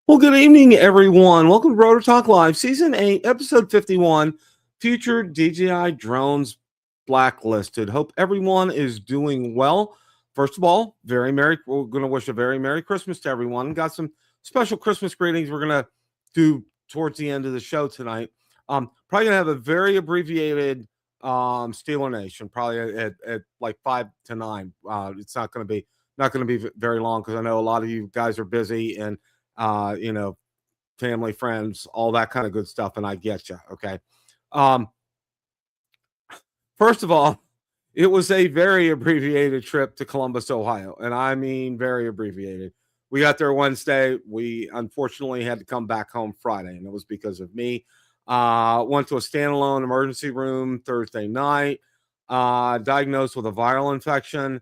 Well, good evening, everyone. Welcome to Rotor Talk Live, Season 8, Episode 51, Future DJI Drones Blacklisted. Hope everyone is doing well. First of all, we're going to wish a very Merry Christmas to everyone. Got some special Christmas greetings we're going to do towards the end of the show tonight. Probably going to have a very abbreviated Steeler Nation, probably at like 5 to 9. It's not going to be very long because I know a lot of you guys are busy and family, friends, all that kind of good stuff. And I get you. Okay. First of all, it was a very abbreviated trip to Columbus, Ohio. And I mean, very abbreviated. We got there Wednesday. We unfortunately had to come back home Friday, and it was because of me. Went to a standalone emergency room Thursday night, diagnosed with a viral infection,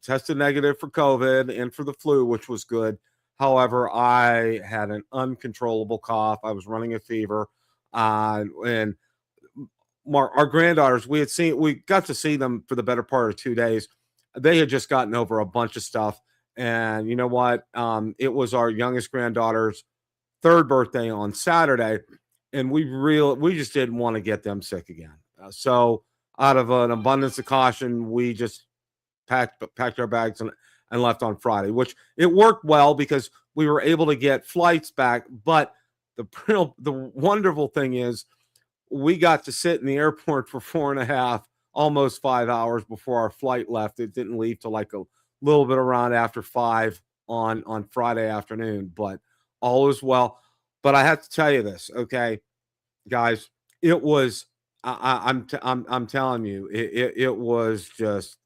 tested negative for COVID and for the flu, which was good. However, I had an uncontrollable cough. I was running a fever, and our granddaughters, we got to see them for the better part of 2 days. They had just gotten over a bunch of stuff, and you know what? It was our youngest granddaughter's 3rd birthday on Saturday, and we just didn't want to get them sick again. So, out of an abundance of caution, we just packed our bags and left on Friday, which it worked well because we were able to get flights back. But the wonderful thing is we got to sit in the airport for 4.5, almost 5 hours before our flight left. It didn't leave till like a little bit around after 5 on Friday afternoon, but all is well. But I have to tell you this, okay, guys, it was, I'm telling you, it was just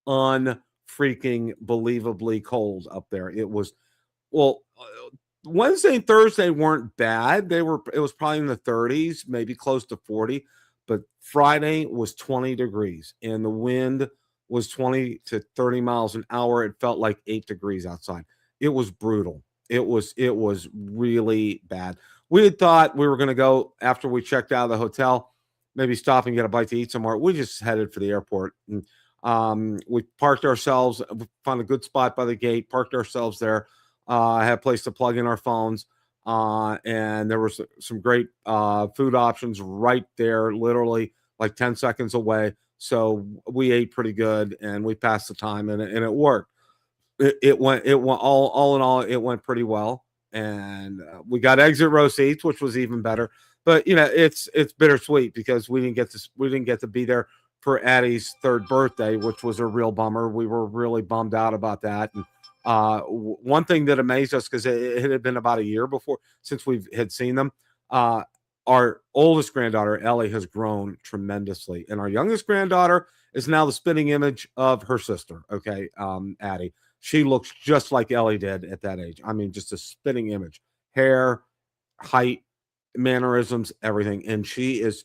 unfreaking believably cold up there. It was, Wednesday and Thursday weren't bad. It was probably in the 30s, maybe close to 40, but Friday was 20 degrees and the wind was 20 to 30 miles an hour. It felt like 8 degrees outside. It was brutal. It was really bad. We had thought we were going to go after we checked out of the hotel, maybe stop and get a bite to eat somewhere. We just headed for the airport. And we parked ourselves, found a good spot by the gate, parked ourselves there, had a place to plug in our phones, and there was some great food options right there, literally like 10 seconds away. So we ate pretty good, and we passed the time, and it worked. It went all in all, it went pretty well, and we got exit row seats, which was even better. But it's bittersweet because we didn't get to be there for Addie's 3rd birthday, which was a real bummer. We were really bummed out about that. And one thing that amazed us, because it had been about a year since we had seen them, our oldest granddaughter, Ellie, has grown tremendously. And our youngest granddaughter is now the spitting image of her sister, okay, Addie. She looks just like Ellie did at that age. I mean, just a spitting image. Hair, height, mannerisms, everything. And she is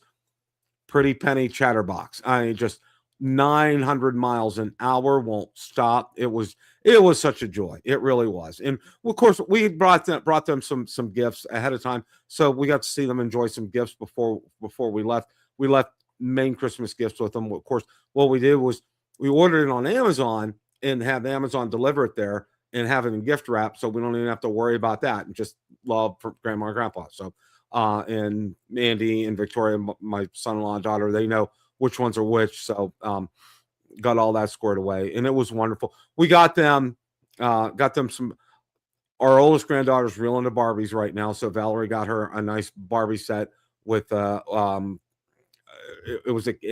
pretty penny chatterbox. I mean, just 900 miles an hour, won't stop. It was such a joy. It really was. And of course, we brought them some gifts ahead of time, so we got to see them enjoy some gifts before we left. We left main Christmas gifts with them. Of course, what we did was we ordered it on Amazon and have Amazon deliver it there and have it in gift wrap, so we don't even have to worry about that, and just love for grandma and grandpa. So and Andy and Victoria, my son-in-law and daughter, they know which ones are which. So got all that squared away, and it was wonderful. We got them some. Our oldest granddaughter's real into Barbies right now, so Valerie got her a nice Barbie set with it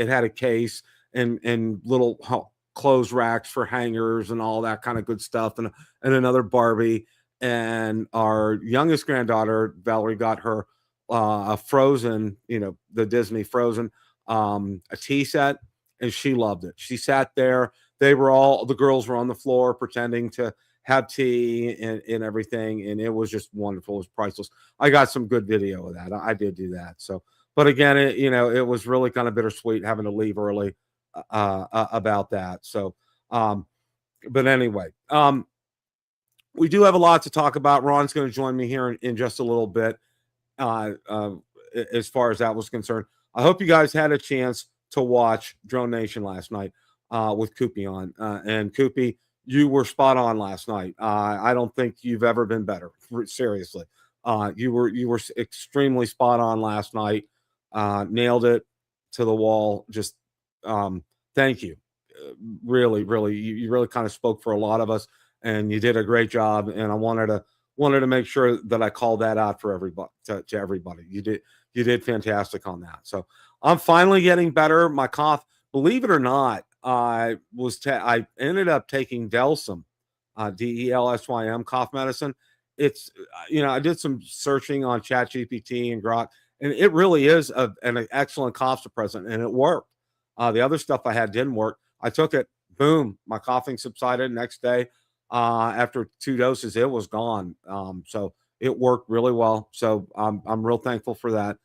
had a case and little clothes racks for hangers and all that kind of good stuff, and another Barbie. And our youngest granddaughter, Valerie, got her a Frozen, the Disney Frozen, a tea set, and she loved it. She sat there. The girls were on the floor pretending to have tea and everything, and it was just wonderful. It was priceless. I got some good video of that. I did do that. So, but again, it was really kind of bittersweet having to leave early about that. So, but anyway, we do have a lot to talk about. Ron's going to join me here in just a little bit. As far as that was concerned, I hope you guys had a chance to watch Drone Nation last night with Koopy on. And Koopy, you were spot on last night. I don't think you've ever been better. Seriously, you were extremely spot on last night. Nailed it to the wall. Just thank you. Really, you really kind of spoke for a lot of us, and you did a great job. And I wanted to make sure that I called that out for everybody to everybody. You did fantastic on that. So I'm finally getting better. My cough, believe it or not, I ended up taking Delsym, DELSYM cough medicine. It's I did some searching on ChatGPT and Grok, and it really is an excellent cough suppressant, and it worked. The other stuff I had didn't work. I took it, boom, my coughing subsided. Next day, after 2 doses, it was gone. So it worked really well. So I'm real thankful for that.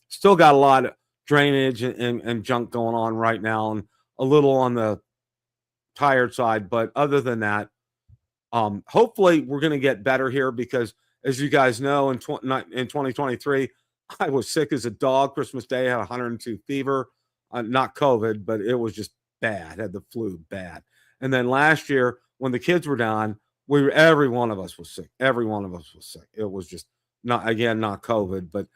Still got a lot of drainage and junk going on right now, and a little on the tired side. But other than that, hopefully we're going to get better here, because as you guys know, in 2023, I was sick as a dog. Christmas Day, I had 102 fever, not COVID, but it was just bad. Had the flu bad. And then last year, when the kids were down, every one of us was sick. Every one of us was sick. It was just not COVID, but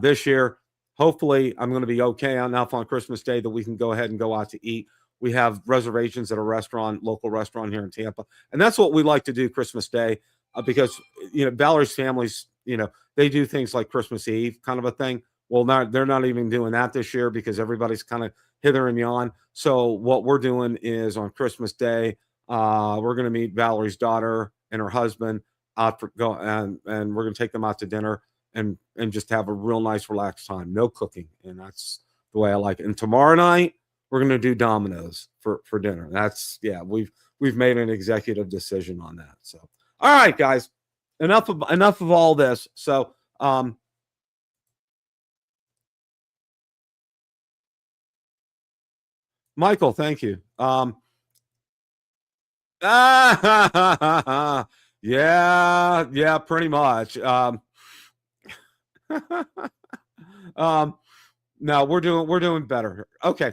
this year, hopefully I'm going to be okay enough on Christmas Day that we can go ahead and go out to eat. We have reservations at a local restaurant here in Tampa. And that's what we like to do Christmas Day, because, Valerie's family's, they do things like Christmas Eve kind of a thing. Well, they're not even doing that this year, because everybody's kind of hither and yon. So what we're doing is on Christmas Day, we're going to meet Valerie's daughter and her husband out and we're going to take them out to dinner and just have a real nice, relaxed time. No cooking. And that's the way I like it. And tomorrow night, we're going to do Domino's for dinner. We've made an executive decision on that. So, all right, guys, enough of all this. So, Michael, thank you. Yeah, pretty much. No, we're doing better here. Okay.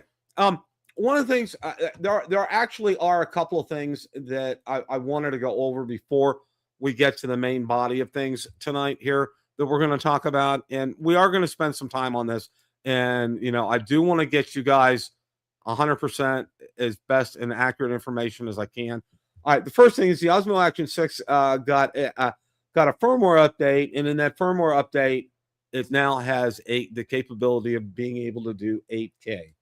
One of the things there actually are a couple of things that I wanted to go over before we get to the main body of things tonight here that we're going to talk about, and we are going to spend some time on this. And I do want to get you guys 100% as best and accurate information as I can. All right, the first thing is the Osmo Action 6 got a firmware update, and in that firmware update, it now has the capability of being able to do 8K.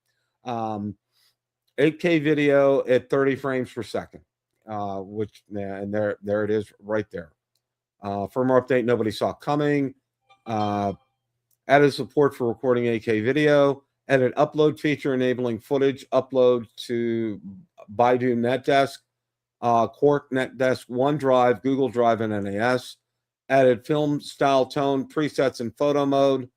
8K video at 30 frames per second, and there it is right there. Firmware update nobody saw coming. Added support for recording 8K video. Added upload feature enabling footage upload to Baidu NetDesk, Quark NetDesk, OneDrive, Google Drive, and NAS. Added film style tone presets in photo mode.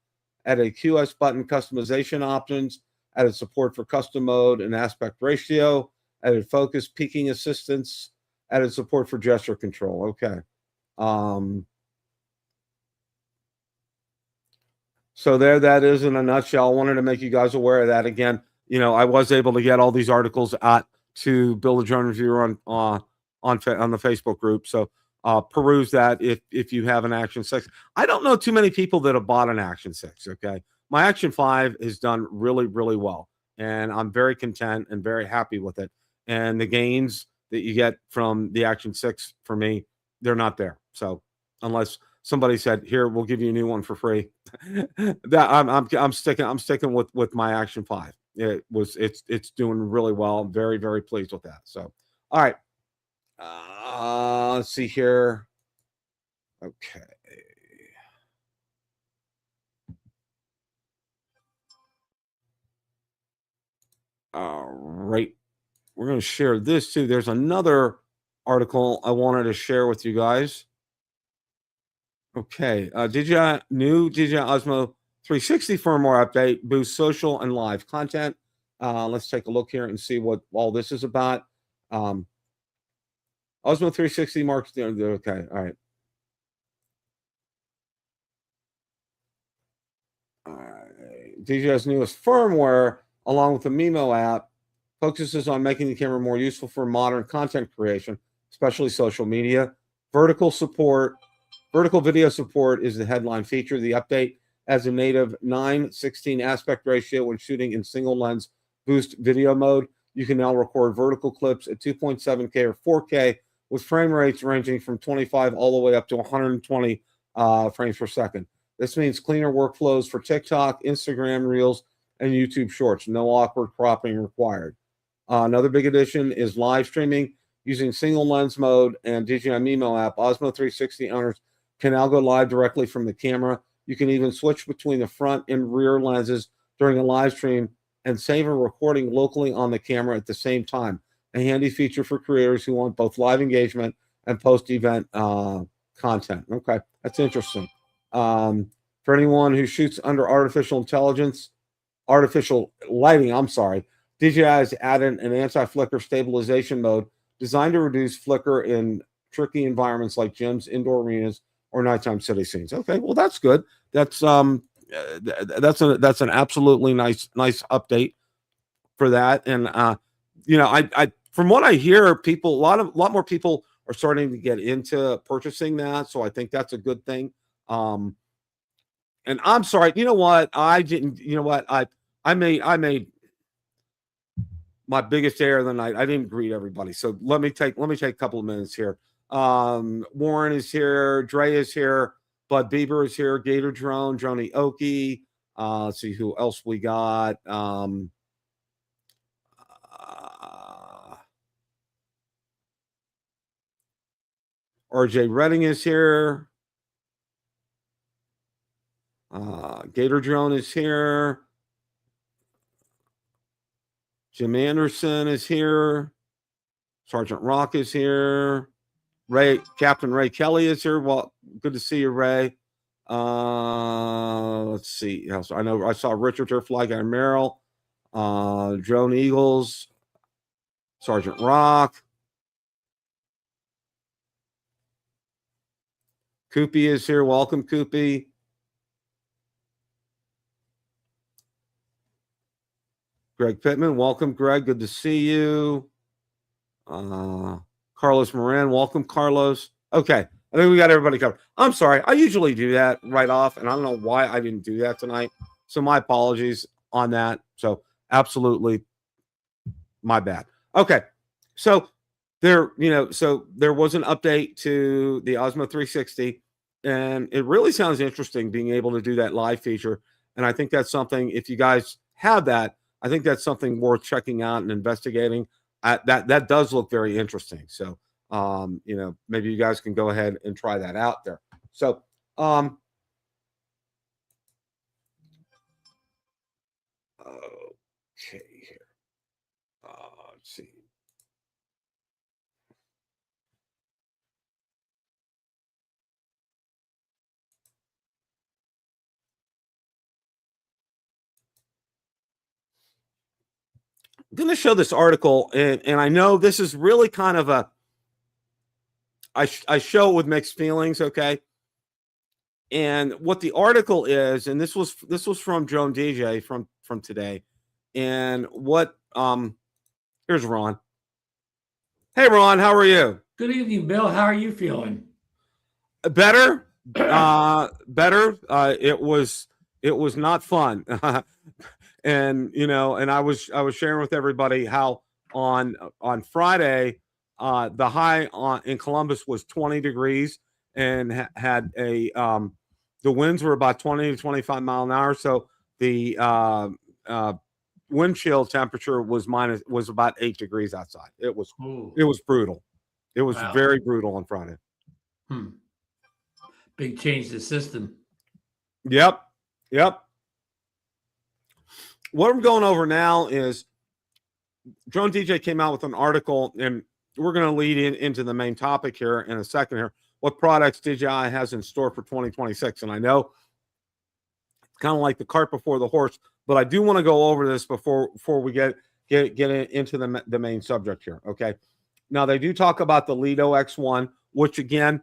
Added QS button customization options. Added support for custom mode and aspect ratio. Added focus peaking assistance. Added support for gesture control. Okay. So there that is in a nutshell. I wanted to make you guys aware of that. Again, I was able to get all these articles to Build a Drone Reviewer on the Facebook group. So peruse that if you have an Action 6. I don't know too many people that have bought an Action 6, okay? My Action 5 has done really, really well, and I'm very content and very happy with it. And the gains that you get from the Action 6, for me, they're not there. So unless somebody said, "Here, we'll give you a new one for free," that I'm sticking with my Action 5. It's doing really well. I'm very, very pleased with that. So, all right. Let's see here. Okay. All right. We're going to share this too. There's another article I wanted to share with you guys. Okay, new DJI Osmo 360 firmware update boosts social and live content. Let's take a look here and see what all this is about. Osmo 360 marks. Okay, all right. DJI's newest firmware, along with the Mimo app, focuses on making the camera more useful for modern content creation, especially social media. Vertical video support is the headline feature. The update has a native 9:16 aspect ratio when shooting in single lens boost video mode. You can now record vertical clips at 2.7K or 4K with frame rates ranging from 25 all the way up to 120 frames per second. This means cleaner workflows for TikTok, Instagram Reels, and YouTube Shorts. No awkward cropping required. Another big addition is live streaming using single lens mode and DJI Mimo app. Osmo 360 owners can now go live directly from the camera. You can even switch between the front and rear lenses during a live stream and save a recording locally on the camera at the same time. A handy feature for creators who want both live engagement and post-event content. Okay, that's interesting. For anyone who shoots under artificial lighting, DJI has added an anti-flicker stabilization mode designed to reduce flicker in tricky environments like gyms, indoor arenas, or nighttime city scenes. Okay, well that's good. That's an absolutely nice update for that. And I from what I hear, a lot more people are starting to get into purchasing that. So I think that's a good thing. And I'm sorry, you know what? I made my biggest error of the night. I didn't greet everybody. So let me take a couple of minutes here. Warren is here, Dre is here, Bud Bieber is here, Gator Drone, Joni Oki. Let's see who else we got. RJ Redding is here. Gator Drone is here. Jim Anderson is here. Sergeant Rock is here. Captain Ray Kelly is here. Well, good to see you, Ray. Let's see. I know I saw Richard here, Fly Guy Merrill, Drone Eagles, Sergeant Rock. Koopy is here. Welcome, Koopy. Greg Pittman, welcome, Greg. Good to see you. Carlos Moran, welcome, Carlos. Okay, I think we got everybody covered. I'm sorry, I usually do that right off, and I don't know why I didn't do that tonight. So my apologies on that. So absolutely, my bad. Okay, so there was an update to the Osmo 360, and it really sounds interesting being able to do that live feature. And I think that's something, if you guys have that, I think that's something worth checking out and investigating. That does look very interesting. So, maybe you guys can go ahead and try that out there. So, okay, here. Let's see. I'm going to show this article, and I know this is really kind of I show it with mixed feelings, okay? And what the article is, and this was from Drone DJ from today, and what here's Ron. Hey Ron, how are you? Good evening, Bill. How are you feeling? Better. Better. It was not fun. And and I was sharing with everybody how on Friday the high in Columbus was 20 degrees and had a the winds were about 20 to 25 mile an hour, so the wind chill temperature was about 8 degrees outside. It was brutal. It was very brutal on Friday. Big change to the system. Yep. What I'm going over now is Drone DJ came out with an article, and we're going to lead into the main topic here in a second here. What products DJI has in store for 2026? And I know it's kind of like the cart before the horse, but I do want to go over this before we get into the main subject here. Okay. Now they do talk about the Lido X1, which again,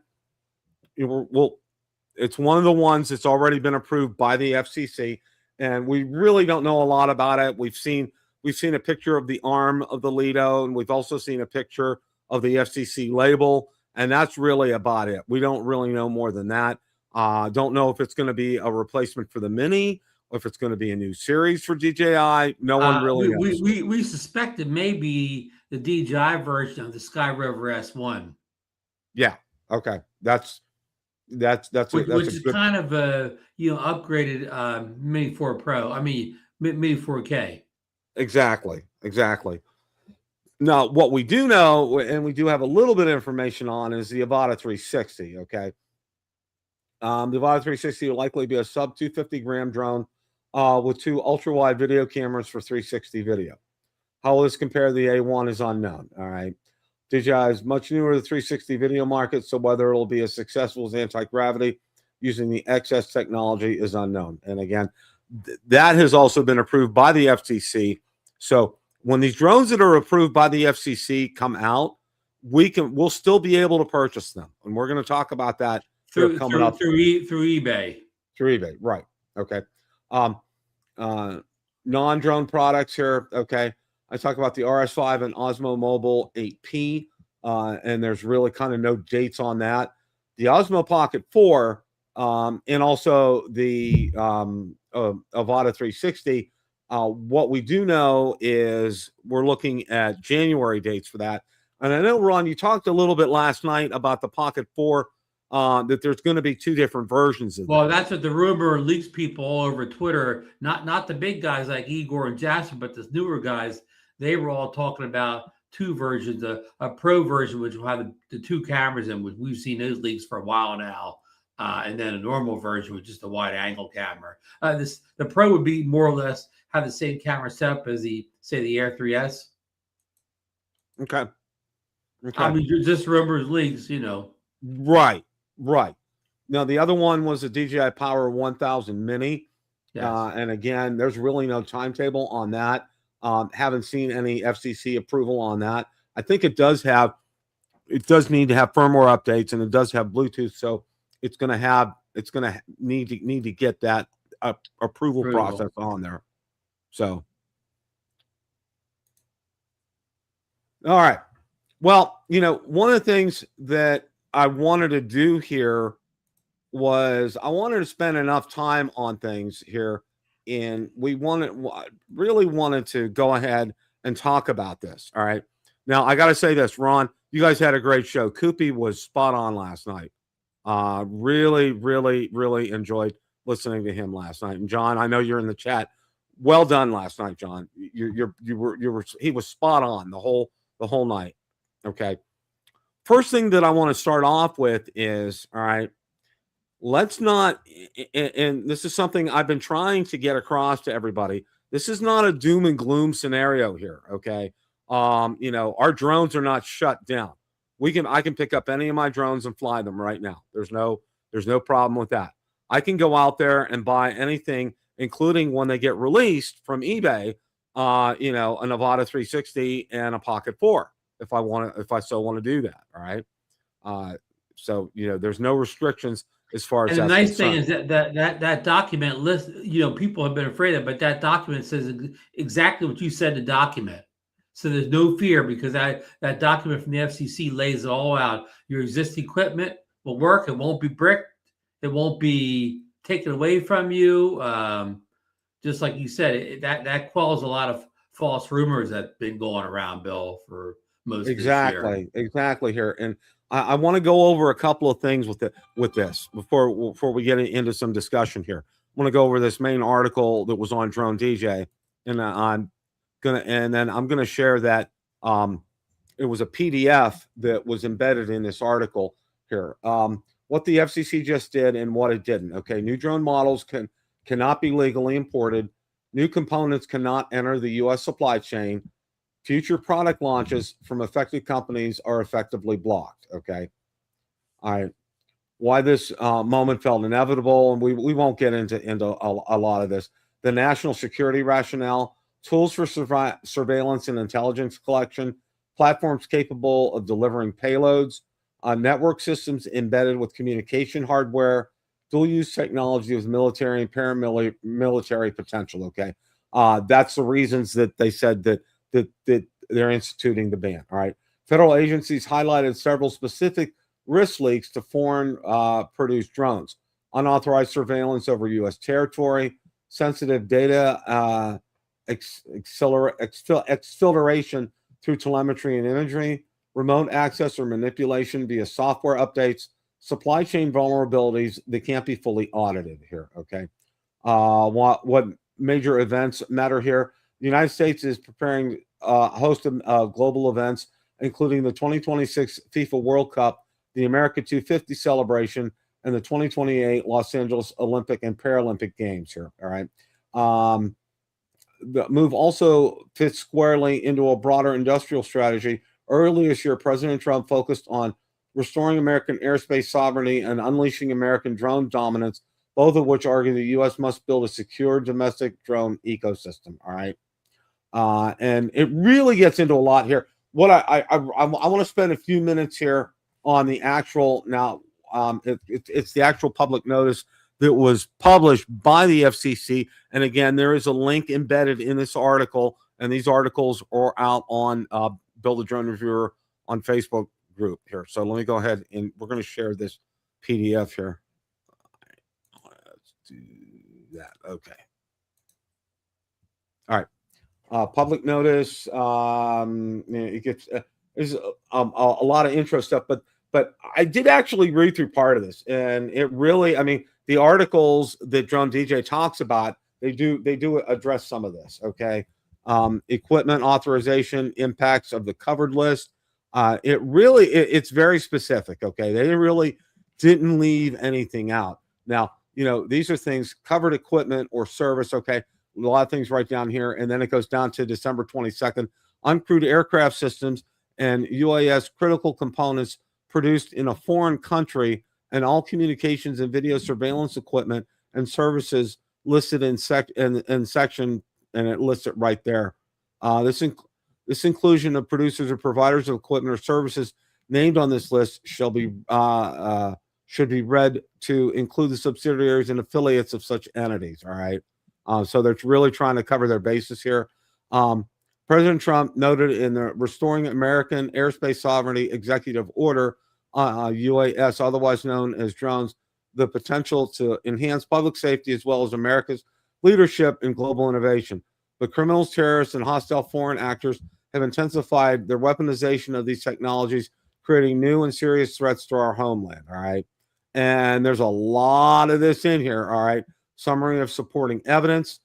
it's one of the ones that's already been approved by the FCC, and we really don't know a lot about it. We've seen a picture of the arm of the Lido, and we've also seen a picture of the FCC label, and that's really about it. We don't really know more than that. Don't know if it's going to be a replacement for the Mini, or if it's going to be a new series for DJI. No one really knows. We suspect it may be the DJI version of the Sky Rover S1. Yeah. Okay. That's which is good, kind of a upgraded Mini 4 Pro. I mean Mini 4K. Exactly. Now, what we do know, and we do have a little bit of information on, is the Avata 360. Okay. The Avata 360 will likely be a sub 250 gram drone with 2 ultra wide video cameras for 360 video. How will this compare to the A1 is unknown. All right. DJI is much newer to the 360 video market, so whether it'll be as successful as anti-gravity using the XS technology is unknown. And again, that has also been approved by the FCC. So when these drones that are approved by the FCC come out, we'll still be able to purchase them, and we're going to talk about that through eBay. Through eBay, right? Okay. Non-drone products here. Okay. I talk about the RS5 and Osmo Mobile 8P, and there's really kind of no dates on that. The Osmo Pocket 4 and also the Avata 360. What we do know is we're looking at January dates for that. And I know, Ron, you talked a little bit last night about the Pocket 4, that there's going to be 2 different versions of that. That's what the rumor leaks people all over Twitter, not the big guys like Igor and Jasper, but the newer guys. They were all talking about 2 versions, a pro version, which will have the 2 cameras in, which we've seen those leaks for a while now, and then a normal version with just a wide angle camera. The pro would be more or less have the same camera setup as the Air 3S. Okay. I mean, just rumors, leaks, Right. Now, the other one was a DJI Power 1000 Mini. Yes. And again, there's really no timetable on that. Haven't seen any FCC approval on that. I think it does need to have firmware updates, and it does have Bluetooth, so it's going to need to get that approval process on there. So, all right. Well, one of the things that I wanted to do here was I wanted to spend enough time on things here. And we really wanted to go ahead and talk about this. All right. Now, I got to say this, Ron, you guys had a great show. Koopy was spot on last night. Really, really, really enjoyed listening to him last night. And John, I know you're in the chat. Well done last night, John. He was spot on the whole night. Okay. First thing that I want to start off with is, all right, let's not, and this is something I've been trying to get across to everybody. This is not a doom and gloom scenario here. Okay. Our drones are not shut down. I can pick up any of my drones and fly them right now. There's no problem with that. I can go out there and buy anything, including when they get released from eBay, an Avata 360 and a Pocket 4, if I so want to do that. All right. So, there's no restrictions as far as. And the nice thing is that document list, people have been afraid of, but that document says exactly what you said to document. So there's no fear, because that document from the FCC lays it all out. Your existing equipment will work. It won't be bricked. It won't be taken away from you. Just like you said, that quells a lot of false rumors that's been going around, Bill, for most of this year. Exactly here. And I want to go over a couple of things with this before we get into some discussion here. I want to go over this main article that was on Drone DJ, and I'm gonna share that. It was a PDF that was embedded in this article here. What the FCC just did and what it didn't. Okay, new drone models cannot be legally imported. New components cannot enter the U.S. supply chain. Future product launches from affected companies are effectively blocked. Okay. All right. Why this moment felt inevitable, and we won't get into a lot of this. The national security rationale, tools for surveillance and intelligence collection, platforms capable of delivering payloads, network systems embedded with communication hardware, dual-use technology with military and paramilitary potential. Okay, that's the reasons that they said that they're instituting the ban. All right, federal agencies highlighted several specific risk leaks to foreign produced drones, unauthorized surveillance over U.S. territory, sensitive data exfiltration through telemetry and imagery, remote access or manipulation via software updates, supply chain vulnerabilities that can't be fully audited here. Okay, what major events matter here? The United States is preparing a host of global events, including the 2026 FIFA World Cup, the America 250 celebration, and the 2028 Los Angeles Olympic and Paralympic Games here. All right. The move also fits squarely into a broader industrial strategy. Earlier this year, President Trump focused on restoring American airspace sovereignty and unleashing American drone dominance, both of which argue the U.S. must build a secure domestic drone ecosystem. All right. And it really gets into a lot here. What I want to spend a few minutes here on the actual, now it's the actual public notice that was published by the FCC. And again, there is a link embedded in this article, and these articles are out on Build a Drone Reviewer on Facebook group here. So let me go ahead and we're going to share this PDF here. Let's do that. Okay. All right. Public notice. It gets there's a lot of intro stuff, but I did actually read through part of this, and it really, I mean, the articles that Drone DJ talks about, they do address some of this. Okay, equipment authorization, impacts of the covered list. It's very specific. Okay, they really didn't leave anything out. Now, these are things covered equipment or service. Okay, a lot of things right down here, and then it goes down to December 22nd. Uncrewed aircraft systems and UAS critical components produced in a foreign country, and all communications and video surveillance equipment and services listed in section, and it lists it right there. This inclusion of producers or providers of equipment or services named on this list should be read to include the subsidiaries and affiliates of such entities. All right. So they're really trying to cover their bases here. President Trump noted in the Restoring American Airspace Sovereignty Executive Order, UAS, otherwise known as drones, the potential to enhance public safety as well as America's leadership in global innovation. But criminals, terrorists, and hostile foreign actors have intensified their weaponization of these technologies, creating new and serious threats to our homeland. All right. And there's a lot of this in here. All right. Summary of supporting evidence,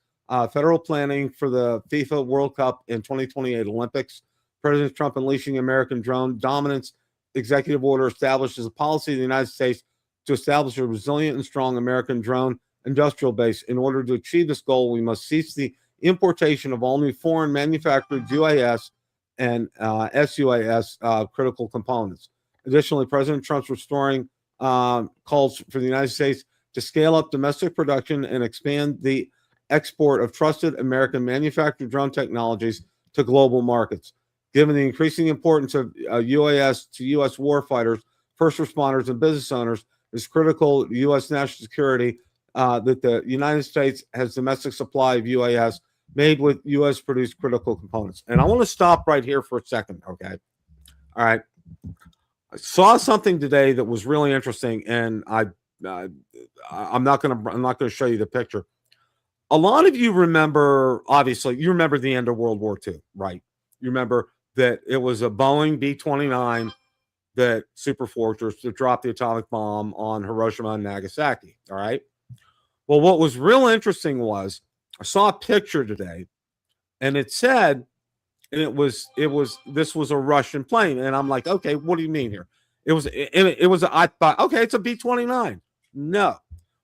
federal planning for the FIFA World Cup and 2028 Olympics. President Trump unleashing American drone dominance. Executive order establishes a policy of the United States to establish a resilient and strong American drone industrial base. In order to achieve this goal, we must cease the importation of all new foreign manufactured UAS and SUAS critical components. Additionally, President Trump's restoring calls for the United States to scale up domestic production and expand the export of trusted American manufactured drone technologies to global markets. Given the increasing importance of UAS to U.S. warfighters, first responders, and business owners, it's critical to U.S. national security that the United States has domestic supply of UAS made with U.S.-produced critical components. And I want to stop right here for a second, okay? All right. I saw something today that was really interesting, and I'm not going to show you the picture. A lot of you remember, obviously, you remember the end of World War II, right? You remember that it was a Boeing B-29 that Superfortress that dropped the atomic bomb on Hiroshima and Nagasaki. All right. Well, what was real interesting was I saw a picture today, and it said, and this was a Russian plane, and I'm like, okay, what do you mean here? I thought, okay, it's a B-29. No,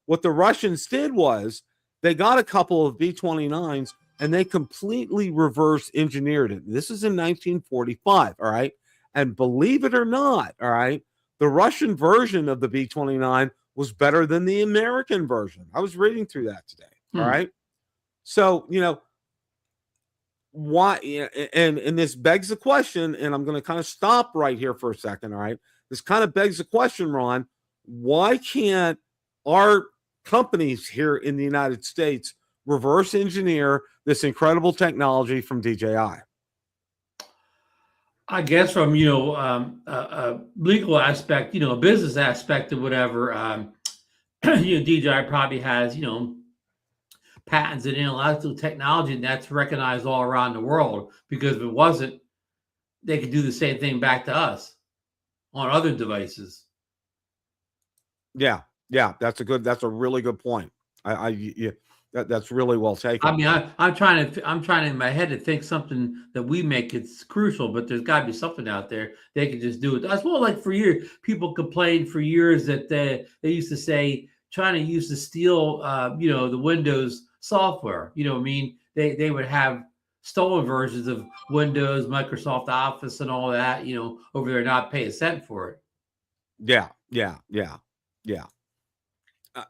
what the Russians did was they got a couple of B-29s and they completely reverse engineered it. This is in 1945, all right? And believe it or not, all right, the Russian version of the B-29 was better than the American version. I was reading through that today, all right? So, why, and this begs the question, and I'm going to kind of stop right here for a second, all right? This kind of begs the question, Ron, why can't our companies here in the United States reverse engineer this incredible technology from DJI? I guess from a legal aspect, a business aspect or whatever, DJI probably has patents and intellectual technology, and that's recognized all around the world. Because if it wasn't, they could do the same thing back to us on other devices. Yeah, that's a really good point. That's really well taken. I mean, I'm trying in my head to think something that we make it's crucial, but there's got to be something out there they can just do it. That's well, like for years, people complained for years that they used to say China used to steal, the Windows software. I mean, they would have stolen versions of Windows, Microsoft Office, and all that, over there, not pay a cent for it. Yeah.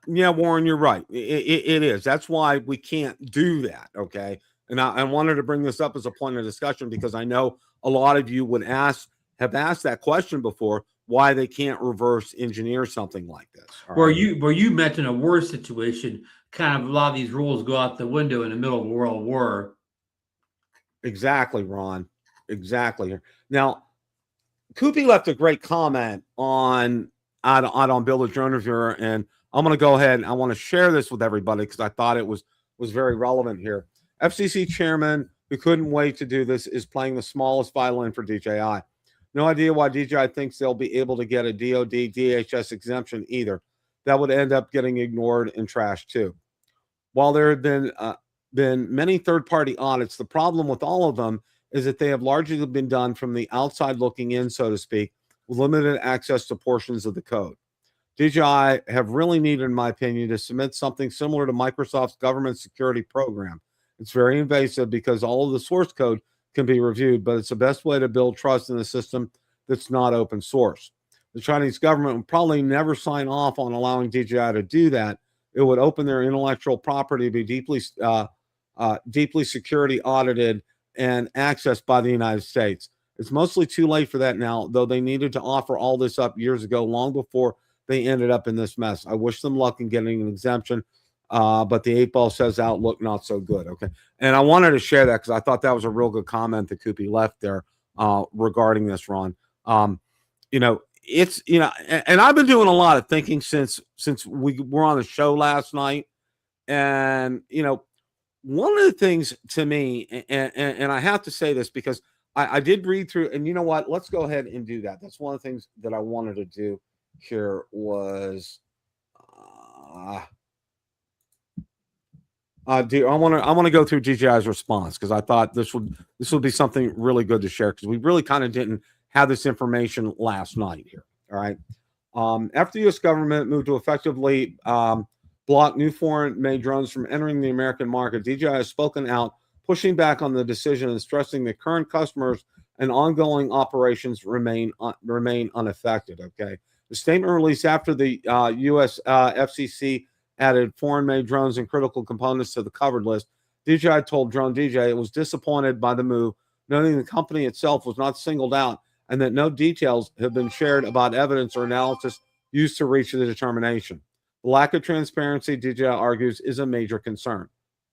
Warren, you're right. It is. That's why we can't do that. Okay. And I wanted to bring this up as a point of discussion because I know a lot of you have asked that question before, why they can't reverse engineer something like this. Where you mentioned a war situation, kind of a lot of these rules go out the window in the middle of a world war. Exactly, Ron. Exactly. Now, Koopy left a great comment on Build a Drone Reviewer, and I'm going to go ahead and I want to share this with everybody because I thought it was very relevant here. FCC chairman who couldn't wait to do this is playing the smallest violin for DJI. No idea why DJI thinks they'll be able to get a DoD DHS exemption either. That would end up getting ignored and trashed too. While there have been many third-party audits, the problem with all of them is that they have largely been done from the outside looking in, so to speak, with limited access to portions of the code. DJI have really needed, in my opinion, to submit something similar to Microsoft's government security program. It's very invasive because all of the source code can be reviewed, but it's the best way to build trust in a system that's not open source. The Chinese government would probably never sign off on allowing DJI to do that. It would open their intellectual property to be deeply security audited and accessed by the United States. It's mostly too late for that now, though they needed to offer all this up years ago, long before they ended up in this mess. I wish them luck in getting an exemption, but the 8-ball says outlook not so good. Okay, and I wanted to share that because I thought that was a real good comment that Koopy left there regarding this, Ron. It's and I've been doing a lot of thinking since we were on the show last night, and one of the things to me, and I have to say this because I did read through, and you know what? Let's go ahead and do that. That's one of the things that I wanted to do here was I want to go through DJI's response because I thought this would be something really good to share because we really kind of didn't have this information last night here. All right. After the U.S. government moved to effectively block new foreign-made drones from entering the American market, DJI has spoken out, pushing back on the decision and stressing that current customers and ongoing operations remain unaffected. Okay. The statement released after the U.S. FCC added foreign-made drones and critical components to the covered list, DJI told Drone DJ it was disappointed by the move, noting the company itself was not singled out and that no details have been shared about evidence or analysis used to reach the determination. The lack of transparency, DJI argues, is a major concern.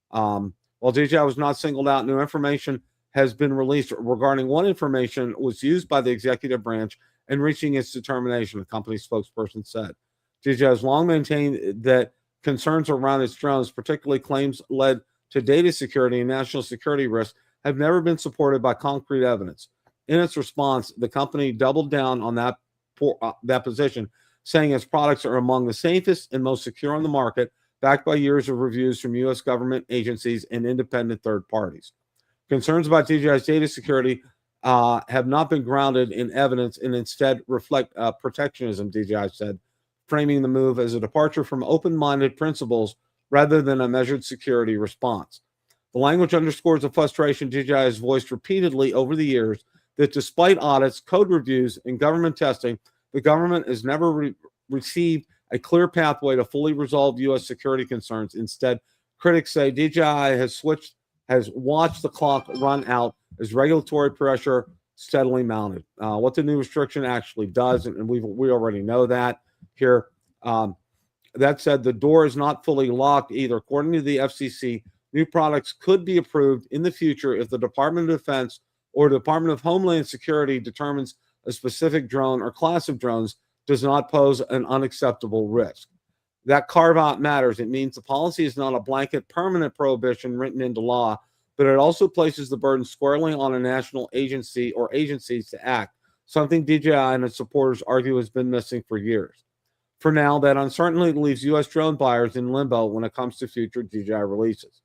While DJI was not singled out, new information has been released regarding what information was used by the executive branch in reaching its determination, the company spokesperson said. DJI has long maintained that concerns around its drones, particularly claims led to data security and national security risks, have never been supported by concrete evidence. In its response, the company doubled down on that position, saying its products are among the safest and most secure on the market, backed by years of reviews from U.S. government agencies and independent third parties. Concerns about DJI's data security have not been grounded in evidence and instead reflect protectionism, DJI said, framing the move as a departure from open-minded principles rather than a measured security response. The language underscores the frustration DJI has voiced repeatedly over the years that despite audits, code reviews, and government testing, the government has never received a clear pathway to fully resolve U.S. security concerns. Instead, critics say DJI has watched the clock run out as regulatory pressure steadily mounted. What the new restriction actually does, and we already know that here. That said, the door is not fully locked either. According to the FCC, new products could be approved in the future if the Department of Defense or Department of Homeland Security determines a specific drone or class of drones does not pose an unacceptable risk. That carve-out matters. It means the policy is not a blanket permanent prohibition written into law, but it also places the burden squarely on a national agency or agencies to act, something DJI and its supporters argue has been missing for years. For now, that uncertainty leaves U.S. drone buyers in limbo when it comes to future DJI releases.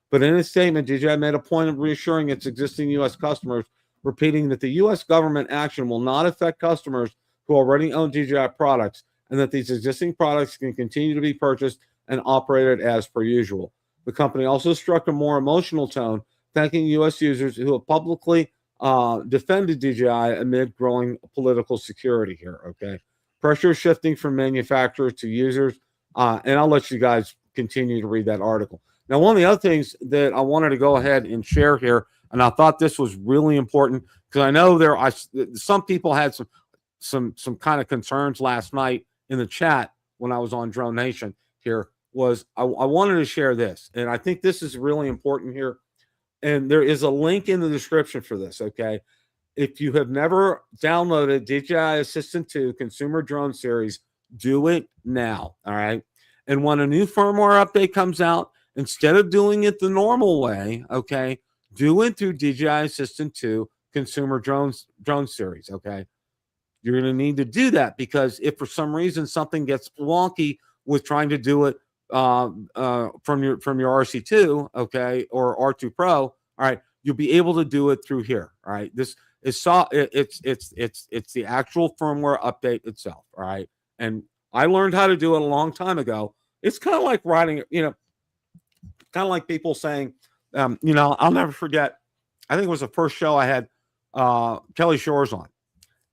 But in a statement, DJI made a point of reassuring its existing U.S. customers, repeating that the U.S. government action will not affect customers who already own DJI products, and that these existing products can continue to be purchased and operated as per usual. The company also struck a more emotional tone, thanking U.S. users who have publicly defended DJI amid growing political security here, okay? Pressure shifting from manufacturers to users, and I'll let you guys continue to read that article. Now, one of the other things that I wanted to go ahead and share here, and I thought this was really important because I know some people had some kind of concerns last night in the chat when I was on Drone Nation here, was I wanted to share this, and I think this is really important here. And there is a link in the description for this, okay? If you have never downloaded DJI Assistant 2 Consumer Drone Series, do it now, all right? And when a new firmware update comes out, instead of doing it the normal way, okay, do it through DJI Assistant 2 Consumer Drone Series, okay? You're going to need to do that because if for some reason something gets wonky with trying to do it from your RC2, okay, or R2 Pro, all right, you'll be able to do it through here, all right? This is it's the actual firmware update itself, all right? And I learned how to do it a long time ago. It's kind of like writing, kind of like people saying, I'll never forget. I think it was the first show I had Kelly Shores on.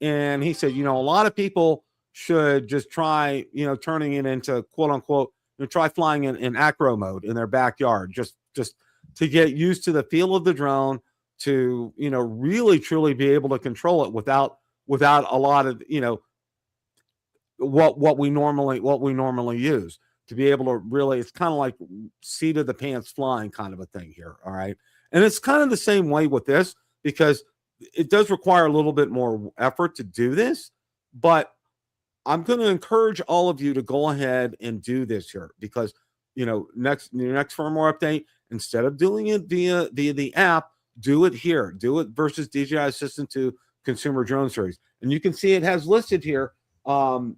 And he said, a lot of people should just try, turning it into quote unquote, try flying in acro mode in their backyard, just to get used to the feel of the drone, to, really truly be able to control it without a lot of, what we normally use, to be able to really, it's kind of like seat of the pants flying kind of a thing here. All right. And it's kind of the same way with this, because it does require a little bit more effort to do this, but I'm going to encourage all of you to go ahead and do this here, because, your next firmware update, instead of doing it via the app, do it here. Do it versus DJI Assistant 2 Consumer Drone Series. And you can see it has listed here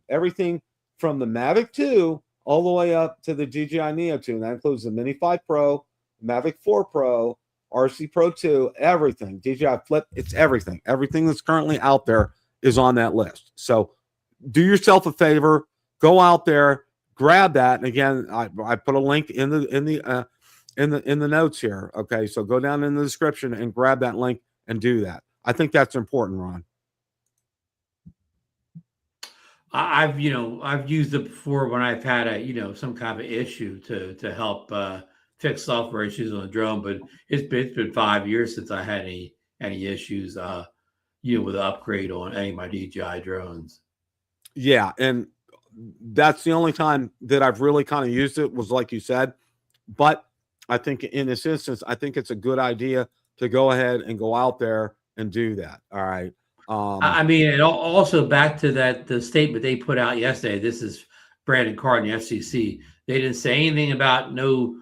everything from the Mavic 2 all the way up to the DJI Neo 2. And that includes the Mini 5 Pro, Mavic 4 Pro, RC Pro 2, everything. DJI Flip, it's everything. Everything that's currently out there is on that list. So do yourself a favor, go out there, grab that. And again, I put a link in the notes here. Okay, so go down in the description and grab that link and do that. I think that's important, Ron. I've used it before when I've had some kind of issue to help fix software issues on the drone, but it's been 5 years since I had any issues with the upgrade on any of my DJI drones. Yeah, and that's the only time that I've really kind of used it, was like you said. But I think in this instance, I think it's a good idea to go ahead and go out there and do that. All right. I mean, and also back to the statement they put out yesterday. This is Brandon Card and the FCC. They didn't say anything about no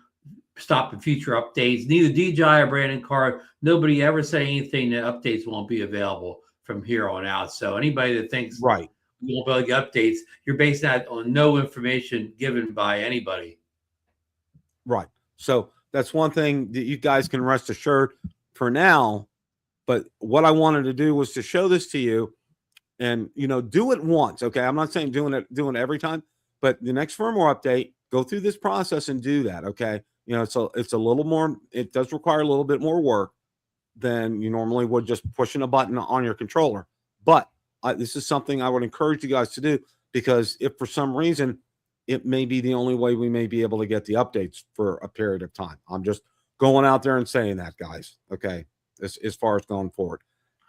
stopping future updates. Neither DJI or Brandon Card. Nobody ever said anything that updates won't be available from here on out. So anybody that thinks right, we won't be able to get updates, you're basing that on no information given by anybody. Right. So that's one thing that you guys can rest assured for now. But what I wanted to do was to show this to you, and do it once. Okay, I'm not saying doing it every time, but the next firmware update, go through this process and do that. Okay, You know, so it's a little more. It does require a little bit more work than you normally would just pushing a button on your controller. But this is something I would encourage you guys to do, because if for some reason it may be the only way we may be able to get the updates for a period of time. I'm just going out there and saying that, guys. Okay, as far as going forward.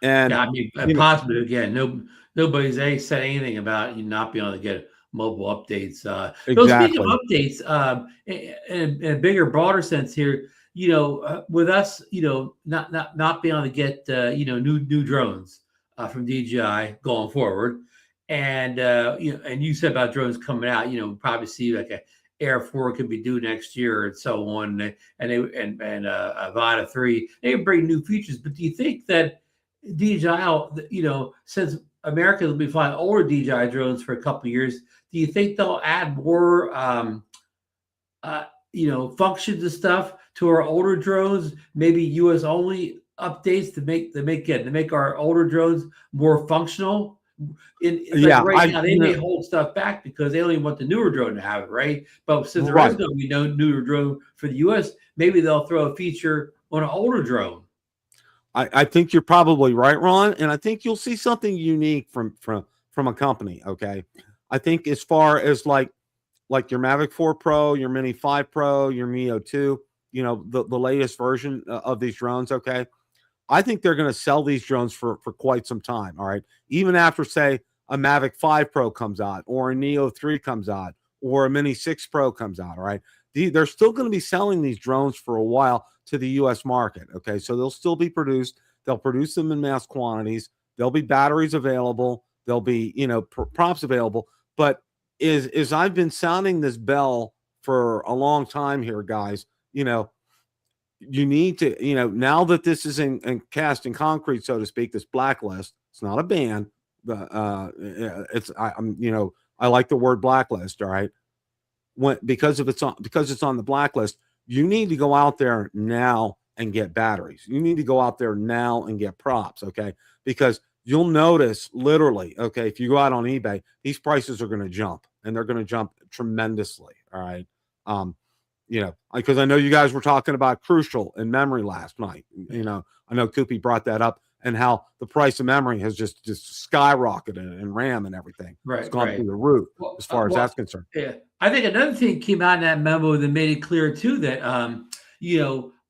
And yeah, I mean, possibly again, nobody's said anything about you not being able to get mobile updates. So speaking of updates, in a bigger, broader sense here, with us, not being able to get new drones from DJI going forward, and and you said about drones coming out, probably see like a Air 4 could be due next year and so on, and Avata 3, they bring new features. But do you think that DJI, since America will be flying older DJI drones for a couple of years, do you think they'll add more, functions and stuff to our older drones? Maybe US only updates to make our older drones more functional. Right now, they may hold stuff back because they only want the newer drone to have it, right? But since there is going to be no newer drone for the US, maybe they'll throw a feature on an older drone. I think you're probably right, Ron, and I think you'll see something unique from a company. Okay, I think as far as like your Mavic 4 Pro, your Mini 5 Pro, your Neo 2, the latest version of these drones. Okay, I think they're going to sell these drones for quite some time. All right, even after, say, a Mavic 5 Pro comes out, or a Neo 3 comes out, or a Mini 6 Pro comes out. All right, they're still going to be selling these drones for a while to the U.S. market. Okay, so they'll still be produced. They'll produce them in mass quantities. There'll be batteries available. There'll be props available. But is I've been sounding this bell for a long time here, guys. You need to now that this is in cast in concrete, so to speak. This blacklist. It's not a ban. I like the word blacklist. All right, because it's on the blacklist. You need to go out there now and get batteries. You need to go out there now and get props, okay? Because you'll notice literally, okay, if you go out on eBay, these prices are going to jump, and they're going to jump tremendously, all right? Because I know you guys were talking about Crucial and memory last night. I know Koopy brought that up, and how the price of memory has just skyrocketed, and RAM and everything. Right, it's gone through the roof as far as that's concerned. Yeah. I think another thing came out in that memo that made it clear too that the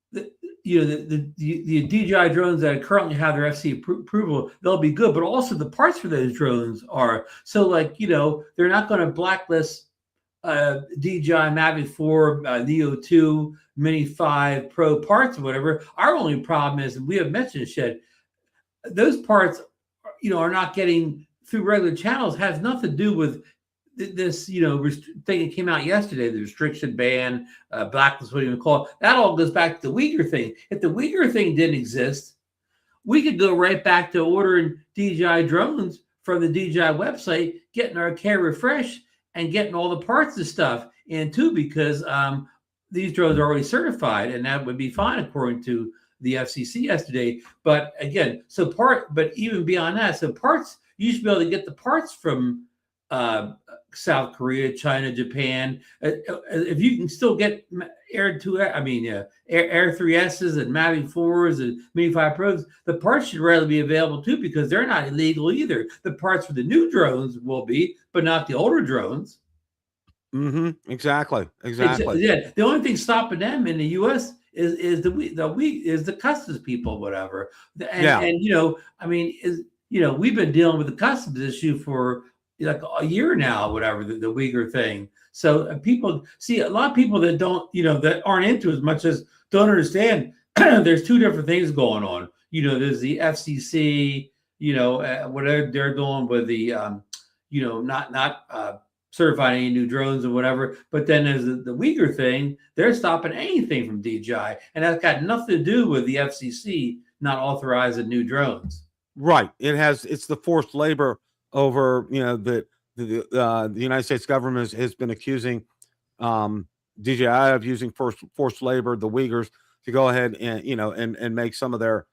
DJI drones that currently have their FCC approval, they'll be good, but also the parts for those drones are so they're not going to blacklist DJI Mavic 4, Neo 2, Mini 5 Pro parts or whatever. Our only problem is, and we have mentioned Shed, those parts are not getting through regular channels. Has nothing to do with this, thing that came out yesterday, the restriction ban, blacklist, what do you call it? That all goes back to the Uyghur thing. If the Uyghur thing didn't exist, we could go right back to ordering DJI drones from the DJI website, getting our care refresh, and getting all the parts and stuff in too, because these drones are already certified, and that would be fine according to the FCC yesterday. But again, but even beyond that, so parts, you should be able to get the parts from South Korea, China, Japan. If you can still get Air 3Ss and Mavic 4s and Mini 5 Pros, the parts should readily be available too, because they're not illegal either. The parts for the new drones will be, but not the older drones. Exactly. The only thing stopping them in the U.S. is the customs people, whatever. And we've been dealing with the customs issue for like a year now, whatever, the Uyghur thing. So people see a lot of people that don't, that aren't into as much as don't understand. There's two different things going on. There's the FCC, whatever they're doing with the, not certifying any new drones or whatever. But then there's the Uyghur thing. They're stopping anything from DJI, and that's got nothing to do with the FCC not authorizing new drones. Right. It's the forced labor over, the United States government has been accusing DJI of using forced labor, the Uyghurs, to go ahead and and make some of their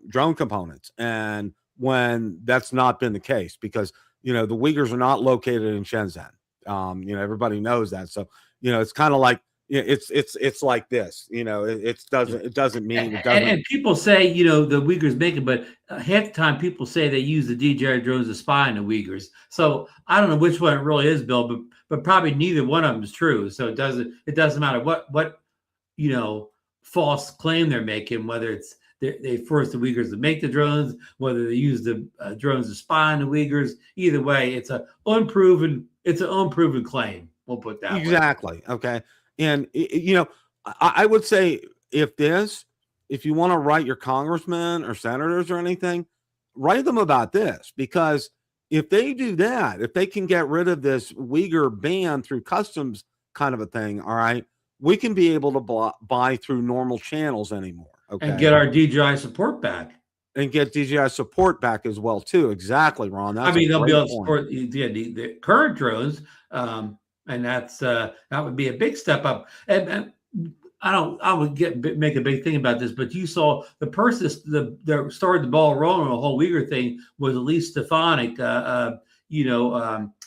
drone components, and when that's not been the case, because the Uyghurs are not located in Shenzhen. Everybody knows that. So it's kind of like Yeah, it's like this, it doesn't mean it doesn't. And people say, the Uyghurs make it, but half the time people say they use the DJI drones to spy on the Uyghurs. So I don't know which one it really is, Bill, but probably neither one of them is true. So it doesn't matter what false claim they're making, whether it's they force the Uyghurs to make the drones, whether they use the drones to spy on the Uyghurs. Either way, it's an unproven claim. We'll put that exactly. Way. Okay. And, I would say if you want to write your congressmen or senators or anything, write them about this, because if they do that, if they can get rid of this Uyghur ban through customs kind of a thing, all right, we can be able to buy through normal channels anymore. Okay. And get our DJI support back. And get DJI support back as well, too. Exactly, Ron. They'll be able to support the current drones. And that would be a big step up. And I would make a big thing about this, but you saw the person that started the ball rolling on the whole Uyghur thing was Elise Stefanik,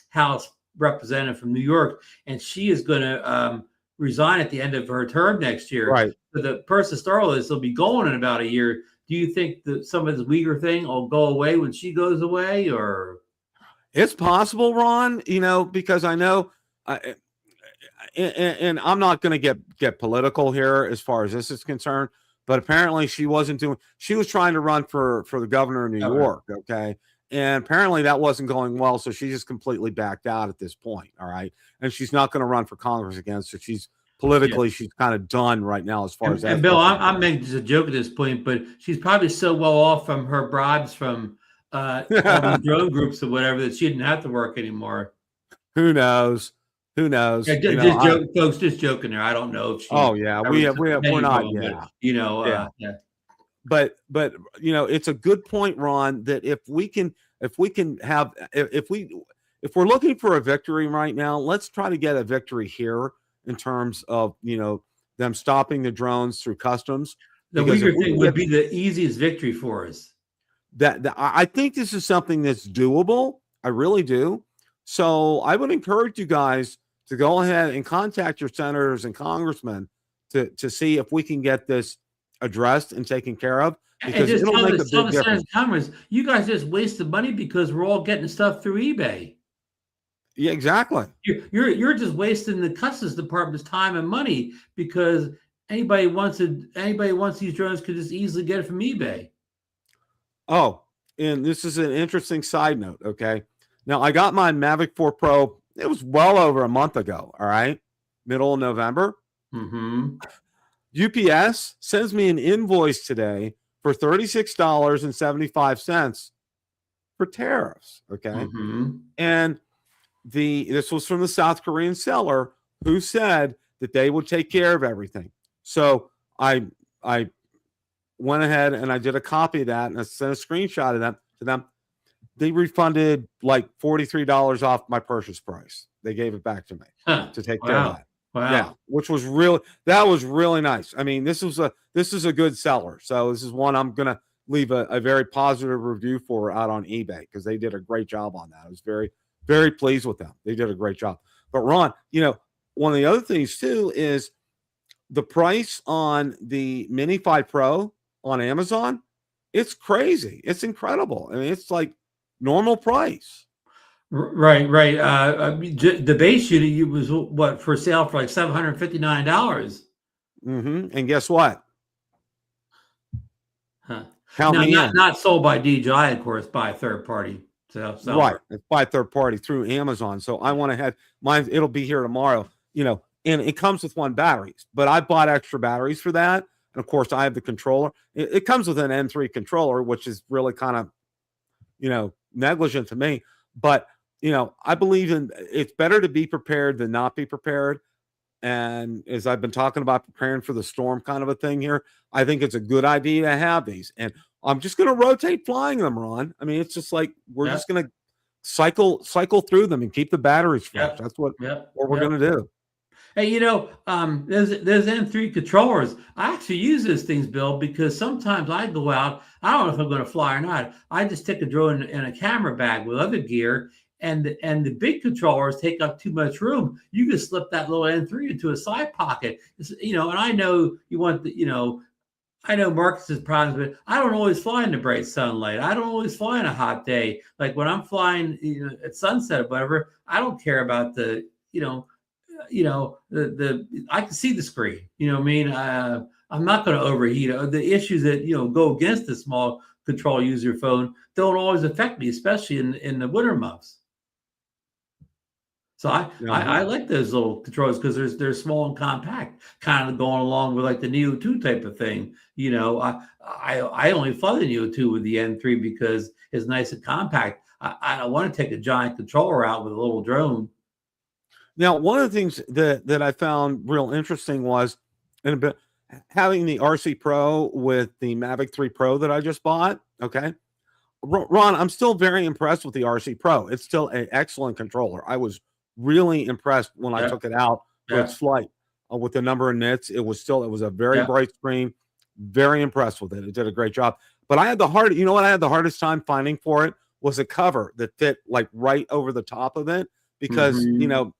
House representative from New York, and she is going to resign at the end of her term next year. Right. So the person started this will be going in about a year. Do you think that some of this Uyghur thing will go away when she goes away, or? It's possible, Ron. Because I know. And I'm not going to get political here as far as this is concerned, but apparently she was trying to run for the governor of New York. Okay. And apparently that wasn't going well. So she just completely backed out at this point. All right. And she's not going to run for Congress again. So she's politically, she's kind of done right now as far as that. And Bill, I'm making just a joke at this point, but she's probably so well off from her bribes from drone groups or whatever that she didn't have to work anymore. Who knows? Who knows? Yeah, folks, just joking there. I don't know if she. Oh yeah, we're not. Yeah, yeah. But it's a good point, Ron. That if we're looking for a victory right now, let's try to get a victory here in terms of them stopping the drones through customs. The Uyghur thing would be the easiest victory for us. I think this is something that's doable. I really do. So I would encourage you guys to go ahead and contact your senators and congressmen to see if we can get this addressed and taken care of, because it'll make a big difference. Congress, you guys just wasted money because we're all getting stuff through eBay. Yeah, exactly. You're just wasting the Customs Department's time and money, because anybody wants these drones could just easily get it from eBay. Oh, and this is an interesting side note. Okay. Now, I got my Mavic 4 Pro. It was well over a month ago. All right. Middle of November. Mm-hmm. UPS sends me an invoice today for $36.75 for tariffs. Okay. Mm-hmm. And this was from the South Korean seller who said that they would take care of everything. So I went ahead and I did a copy of that and I sent a screenshot of that to them. They refunded like $43 off my purchase price. They gave it back to me to take care of that. Wow. Yeah, which was really nice. I mean, this is a good seller. So this is one I'm gonna leave a very positive review for out on eBay, because they did a great job on that. I was very, very pleased with them. They did a great job. But Ron, one of the other things too is the price on the Mini 5 Pro on Amazon. It's crazy. It's incredible. I mean, it's like normal price. Right. The base unit was what for sale for like $759. Mm-hmm. And guess what? Huh. Not sold by DJI, of course, by a third party. Right, it's by a third party through Amazon. So I went ahead. Mine, it'll be here tomorrow. And it comes with one battery, but I bought extra batteries for that. And of course, I have the controller. It comes with an M3 controller, which is really kind of, negligent to me. But I believe it's better to be prepared than not be prepared. And as I've been talking about preparing for the storm kind of a thing here, I think it's a good idea to have these. And I'm just going to rotate flying them, Ron. I mean, it's just like we're just going to cycle through them and keep the batteries fresh. That's what we're going to do. Hey, there's M3 controllers. I actually use those things, Bill, because sometimes I go out. I don't know if I'm going to fly or not. I just take a drone in a camera bag with other gear, and the big controllers take up too much room. You can slip that little N3 into a side pocket. And I know you want I know Marcus's problems, but I don't always fly in the bright sunlight. I don't always fly on a hot day. Like when I'm flying, at sunset or whatever, I don't care about the I can see the screen. You know what I mean? I'm not going to overheat. The issues that go against the small control user phone don't always affect me, especially in the winter months. So I like those little controllers because they're small and compact, kind of going along with like the Neo 2 type of thing. I only fly the Neo 2 with the N3 because it's nice and compact. I don't want to take a giant controller out with a little drone. Now, one of the things that I found real interesting was having the RC Pro with the Mavic 3 Pro that I just bought. Okay, Ron, I'm still very impressed with the RC Pro. It's still an excellent controller. I was really impressed when I took it out for its flight with the number of nits. It was a very bright screen. Very impressed with it. It did a great job. But I had the hardest time finding for it was a cover that fit like right over the top of it because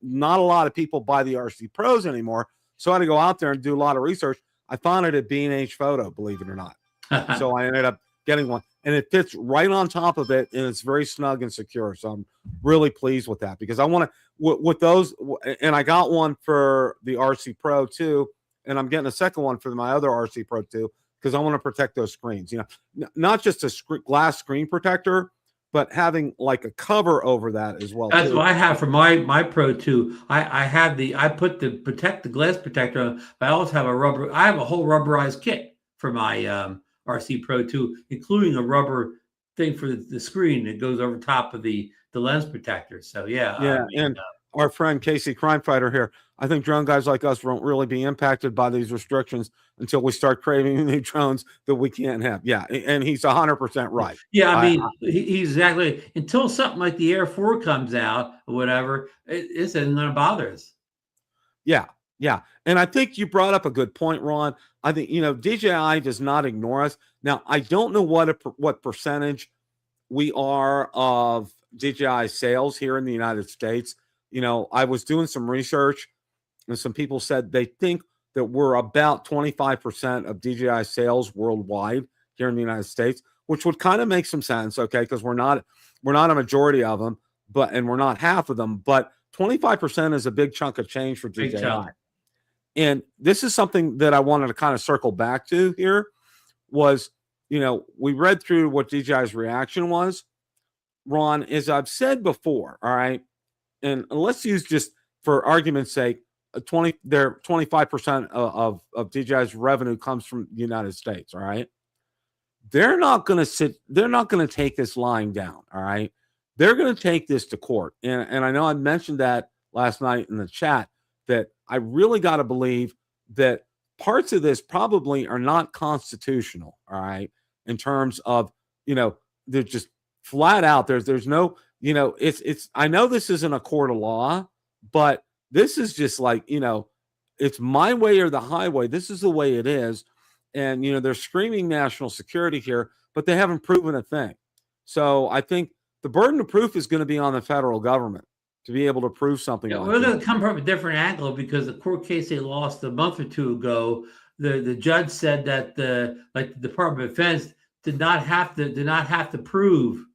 not a lot of people buy the RC Pros anymore. So I had to go out there and do a lot of research. I found it at B&H Photo, believe it or not. So I ended up getting one, and it fits right on top of it, and it's very snug and secure. So I'm really pleased with that because I want to with those, and I got one for the RC Pro too, and I'm getting a second one for my other RC Pro too because I want to protect those screens. Not just a glass screen protector, but having like a cover over that as well. That's what I have for my Pro 2. I put the glass protector on, but I also have I have a whole rubberized kit for my RC Pro 2, including a rubber thing for the screen that goes over top of the lens protector. So and our friend Casey Crime Fighter here, I think drone guys like us won't really be impacted by these restrictions until we start craving new drones that we can't have. Yeah, and he's 100% right. Yeah, I mean, he's exactly, until something like the Air 4 comes out or whatever, it isn't going to bother us. Yeah. And I think you brought up a good point, Ron. I think, DJI does not ignore us. Now, I don't know what percentage we are of DJI sales here in the United States. I was doing some research and some people said they think that we're about 25% of DJI sales worldwide here in the United States, which would kind of make some sense, okay? Because we're not a majority of them, and we're not half of them, but 25% is a big chunk of change for DJI. And this is something that I wanted to kind of circle back to here was, we read through what DJI's reaction was. Ron, as I've said before, all right, and let's use just for argument's sake, 25% of DJI's revenue comes from the United States, all right? They're not going to take this lying down, all right? They're going to take this to court. And I know I mentioned that last night in the chat, that I really got to believe that parts of this probably are not constitutional, all right, in terms of, they're just flat out. There's no, it's I know this isn't a court of law, but this is just like, it's my way or the highway. This is the way it is. And, they're screaming national security here, but they haven't proven a thing. So I think the burden of proof is going to be on the federal government to be able to prove something. We're going to come from a different angle because the court case they lost a month or two ago, the judge said that the Department of Defense did not have to prove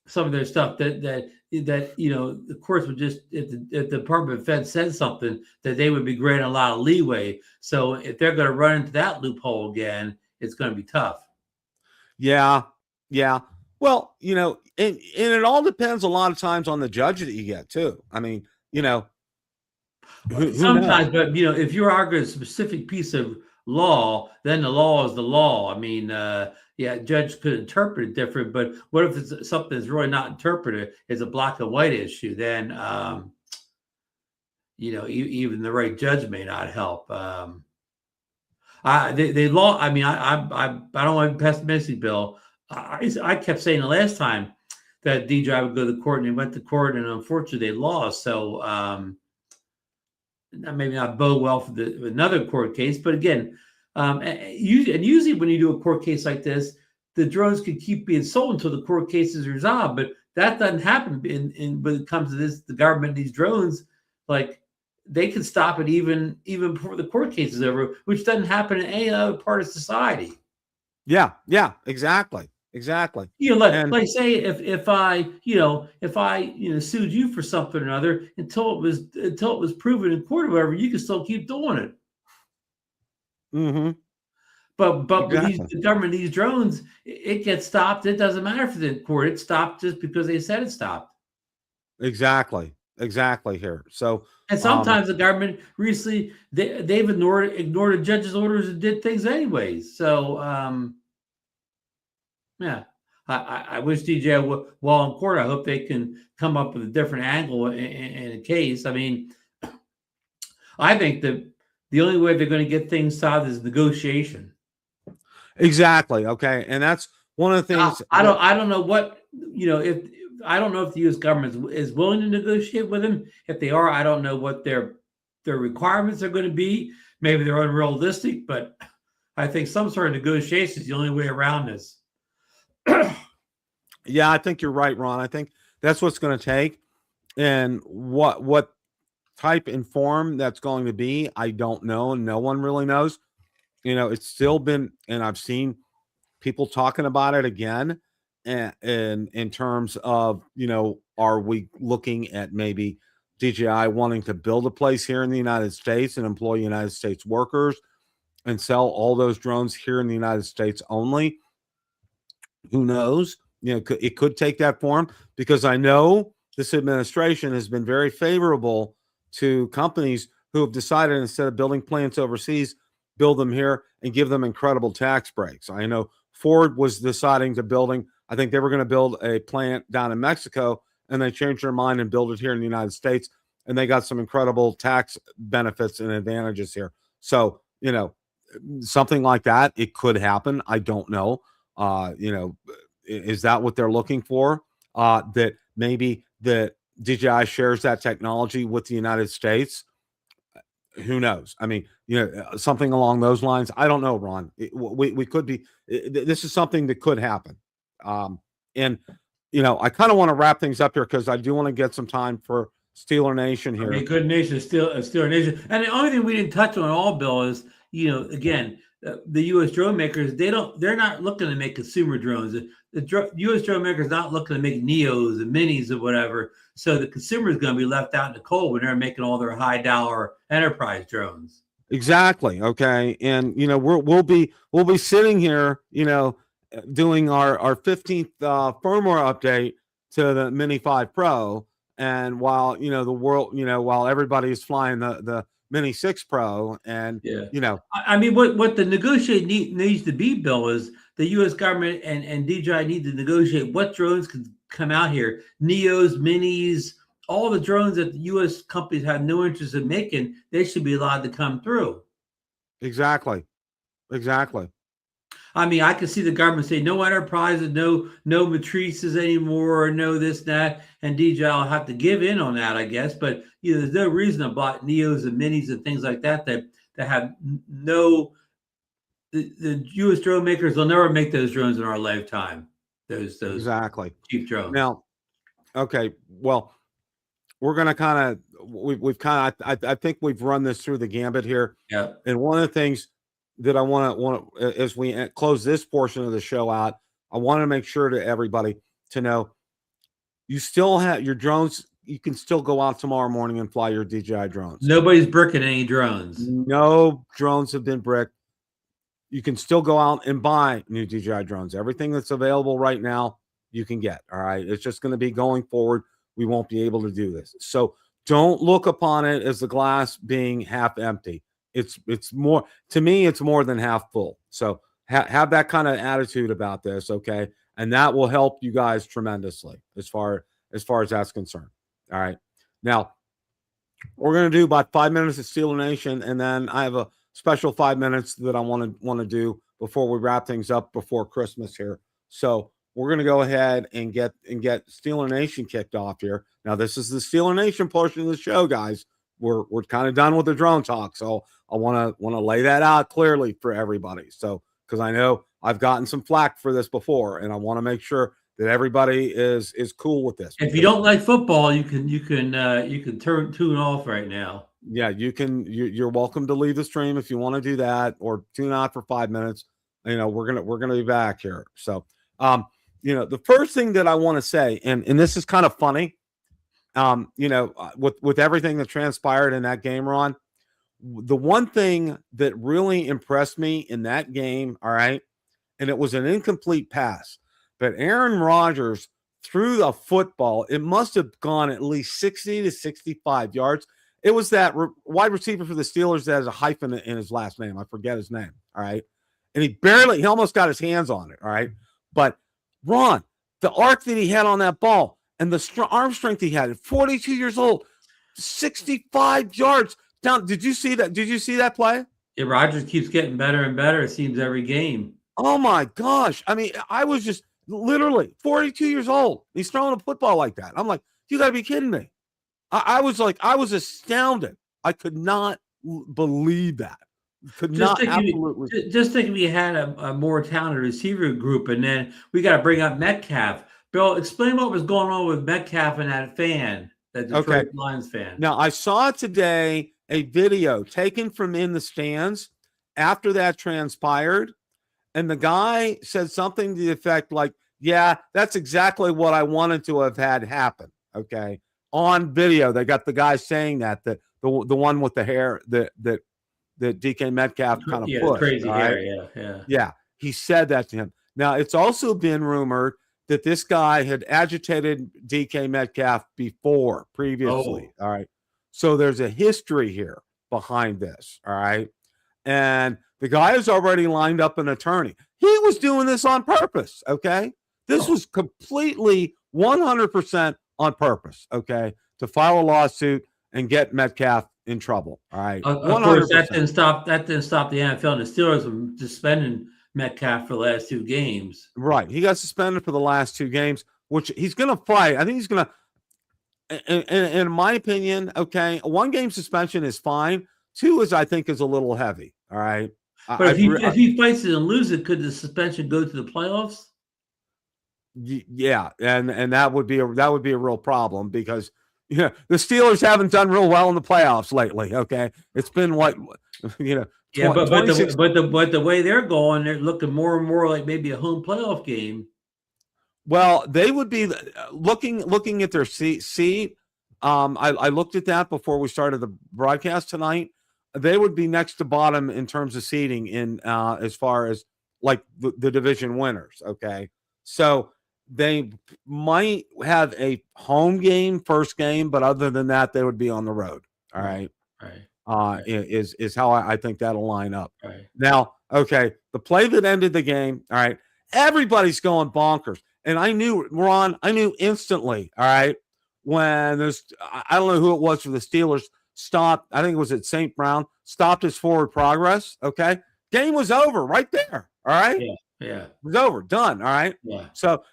some of their stuff that the courts would just, if the Department of Defense said something, that they would be granted a lot of leeway. So if they're going to run into that loophole again, it's going to be tough. Yeah. Well, and it all depends a lot of times on the judge that you get too. I mean, sometimes, but if you're arguing a specific piece of law, then the law is the law. I mean, judge could interpret it different, but what if it's something that's really not interpreted? It's a black and white issue. Then, even the right judge may not help. They law. I mean, I don't want to be pessimistic, Bill. I kept saying the last time that DJI would go to court, and they went to court, and unfortunately they lost. So maybe not bode well for another court case. But again, usually when you do a court case like this, the drones can keep being sold until the court case is resolved. But that doesn't happen when it comes to this, the government, these drones, like they can stop it even before the court case is over, which doesn't happen in any other part of society. Yeah, exactly. Like say if I sued you for something or another until it was proven in court or whatever, you can still keep doing it. Mm-hmm. But Exactly. with the government, these drones, it gets stopped. It doesn't matter for the court. It stopped just because they said it stopped. Exactly here. So, And sometimes the government recently they've ignored a judge's orders and did things anyways. So yeah, I wish DJI while in court, I hope they can come up with a different angle in a case. I mean, I think that the only way they're going to get things solved is negotiation. exactly. Okay, and that's one of the things. I don't know what if I don't know if the U.S. government is willing to negotiate with them. If they are, I don't know what their requirements are going to be. Maybe they're unrealistic, but I think some sort of negotiation is the only way around this. Yeah, I think you're right, Ron. I think that's what's going to take, and what type and form that's going to be, I don't know, and no one really knows. It's still been, and I've seen people talking about it again, and in terms of, are we looking at maybe DJI wanting to build a place here in the United States and employ United States workers and sell all those drones here in the United States only? Who knows? It could take that form, because I know this administration has been very favorable to companies who have decided, instead of building plants overseas, build them here and give them incredible tax breaks. I know Ford was deciding to I think they were going to build a plant down in Mexico, and they changed their mind and built it here in the United States, and they got some incredible tax benefits and advantages here. So, something like that, it could happen. I don't know. Is that what they're looking for? That maybe that DJI shares that technology with the United States? Who knows? I mean, something along those lines. I don't know, Ron. We could be. This is something that could happen. And I kind of want to wrap things up here, because I do want to get some time for Steeler Nation here. A good nation, Steeler Nation. And the only thing we didn't touch on all, Bill, is again, the U.S. drone makers, they're not looking to make consumer drones. The U.S. drone makers not looking to make Neos and Minis or whatever. So the consumer is going to be left out in the cold when they're making all their high dollar enterprise drones. Exactly. Okay. And we'll be sitting here, doing our 15th firmware update to the Mini 5 Pro, and while the world, while everybody is flying the Mini 6 Pro, and I mean, what the negotiate needs to be, Bill, is the U.S. government and DJI need to negotiate what drones can come out here. Neos, Minis, all the drones that the U.S. companies have no interest in making, they should be allowed to come through. Exactly. I mean, I can see the government say no enterprises, no matrices anymore, or no this, that, and DJI will have to give in on that, I guess. But there's no reason to buy Neos and Minis and things like that have no. The U.S. drone makers will never make those drones in our lifetime. Those exactly cheap drones. Now, okay, well, we're gonna kind of I think we've run this through the gambit here. Yeah. And one of the things that I want to, as we close this portion of the show out, I want to make sure to everybody to know, you still have your drones. You can still go out tomorrow morning and fly your DJI drones. Nobody's bricking any drones. No drones have been bricked. You can still go out and buy new DJI drones. Everything that's available right now, you can get. All right. It's just going to be going forward. We won't be able to do this. So don't look upon it as the glass being half empty. It's more, to me, it's more than half full. So have that kind of attitude about this. Okay. And that will help you guys tremendously as far as that's concerned. All right. Now we're going to do about 5 minutes of Steeler Nation, and then I have a special 5 minutes that I want to do before we wrap things up before Christmas here. So we're going to go ahead and get Steeler Nation kicked off here. Now, this is the Steeler Nation portion of the show, guys. We're kind of done with the drone talk, so I want to lay that out clearly for everybody. So, because I know I've gotten some flack for this before, and I want to make sure that everybody is cool with this. If you don't like football, you can tune off right now. Yeah, you're welcome to leave the stream if you want to do that, or tune out for 5 minutes. We're gonna be back here. So the first thing that I want to say, and this is kind of funny, with everything that transpired in that game, Ron, the one thing that really impressed me in that game, all right, and it was an incomplete pass, but Aaron Rodgers threw the football. It must have gone at least 60 to 65 yards. It was that wide receiver for the Steelers that has a hyphen in his last name. I forget his name. All right. And he almost got his hands on it. All right. But Ron, the arc that he had on that ball and the arm strength he had at 42 years old, 65 yards down. Did you see that? Did you see that play? Yeah, Rodgers keeps getting better and better, it seems, every game. Oh my gosh. I mean, I was just literally 42 years old. He's throwing a football like that. I'm like, you gotta be kidding me. I was astounded. I could not believe that. Just think if we had a more talented receiver group, and then we got to bring up Metcalf. Bill, explain what was going on with Metcalf and that fan, that Detroit Lions fan. Now, I saw today a video taken from in the stands after that transpired, and the guy said something to the effect like, yeah, that's exactly what I wanted to have had happen. Okay. On video, they got the guy saying that the one with the hair that DK Metcalf kind of pushed. Crazy hair, yeah. He said that to him. Now, it's also been rumored that this guy had agitated DK Metcalf previously. All right. So there's a history here behind this. All right. And the guy has already lined up an attorney. He was doing this on purpose. Okay. This was completely 100% on purpose. Okay. To file a lawsuit and get Metcalf in trouble. All right. Of course, that didn't stop the NFL and the Steelers from suspending Metcalf for the last 2 games. Right. He got suspended for the last 2 games, which he's going to fight. I think he's going to, in my opinion, okay, 1 game suspension is fine. 2 I think is a little heavy. All right. But if he fights it and loses it, could the suspension go to the playoffs? Yeah. And that would be a real problem because the Steelers haven't done real well in the playoffs lately. Okay. It's been what, Yeah, but the way they're going, they're looking more and more like maybe a home playoff game. Well, they would be looking at their seat. I looked at that before we started the broadcast tonight. They would be next to bottom in terms of seeding in as far as like the division winners. Okay, so they might have a home game, first game, but other than that, they would be on the road. All right. Right. Is how I think that'll line up. Right. Now, okay, the play that ended the game, all right, everybody's going bonkers. And I knew, Ron, instantly, all right, when I don't know who it was for the Steelers, stopped, I think it was at St. Brown, stopped his forward progress, okay? Game was over right there, all right? Yeah. It was over, done, all right? Yeah. So,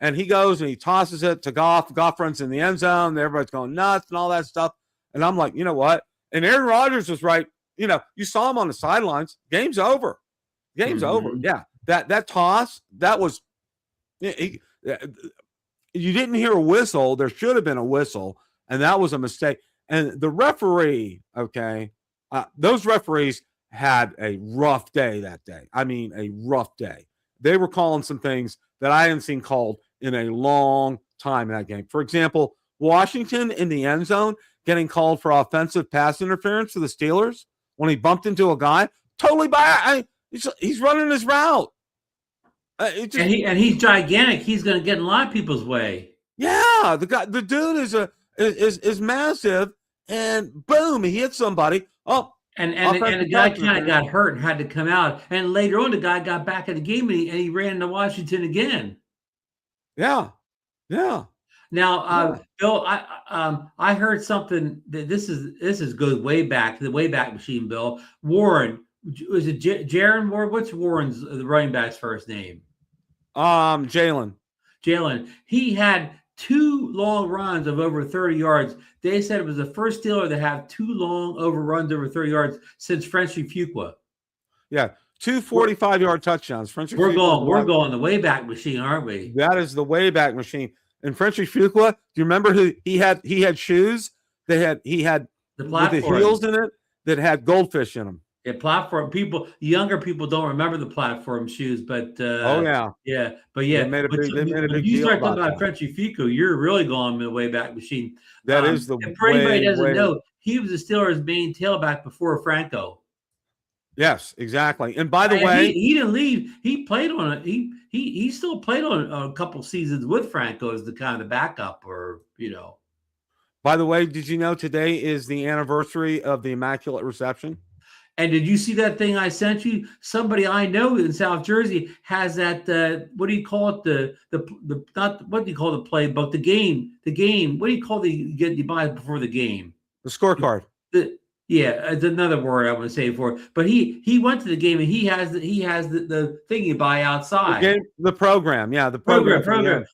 and he goes and he tosses it to Goff. Goff runs in the end zone. Everybody's going nuts and all that stuff. And I'm like, you know what? And Aaron Rodgers was right. You saw him on the sidelines. Game's over. Game's over. Yeah. That toss, that was you didn't hear a whistle. There should have been a whistle, and that was a mistake. And the referee, okay, those referees had a rough day that day. I mean, a rough day. They were calling some things that I hadn't seen called in a long time in that game. For example, Washington in the end zone getting called for offensive pass interference for the Steelers when he bumped into a guy. Totally he's running his route. And he's gigantic. He's going to get in a lot of people's way. Yeah, the dude is massive, and boom, he hit somebody. Oh, and the guy kind of got hurt and had to come out. And later on, the guy got back in the game and he ran to Washington again. Yeah. Now, Bill, I heard something that this goes way back to the Wayback Machine. Bill Warren, was it Jaron Warren? What's Warren's the running back's first name? Jalen. He had 2 long runs of over 30 yards. They said it was the first Steeler to have 2 long overruns over 30 yards since Frenchy Fuqua. Yeah. 2 45-yard touchdowns. We're going the Wayback Machine, aren't we? That is the Wayback Machine. And Frenchy Fuqua, do you remember who he had? He had shoes. He had the with the heels in it that had goldfish in them. Yeah, platform people, younger people don't remember the platform shoes, but oh yeah, but they made a big when you start talking about Frenchy Fuqua, you're really going the Wayback Machine. That is the and for anybody who doesn't know, he was the Steelers' main tailback before Franco. Yes, exactly. And by the way, he didn't leave. He played on it. He still played on a couple seasons with Franco as the kind of backup, or By the way, did you know today is the anniversary of the Immaculate Reception? And did you see that thing I sent you? Somebody I know in South Jersey has that. What do you call it? The not what do you call the playbook? The game. What do you call you buy it before the game? The scorecard. Yeah, it's another word I want to say for it. But he went to the game and he has the thing you buy outside. The program, yeah, the program.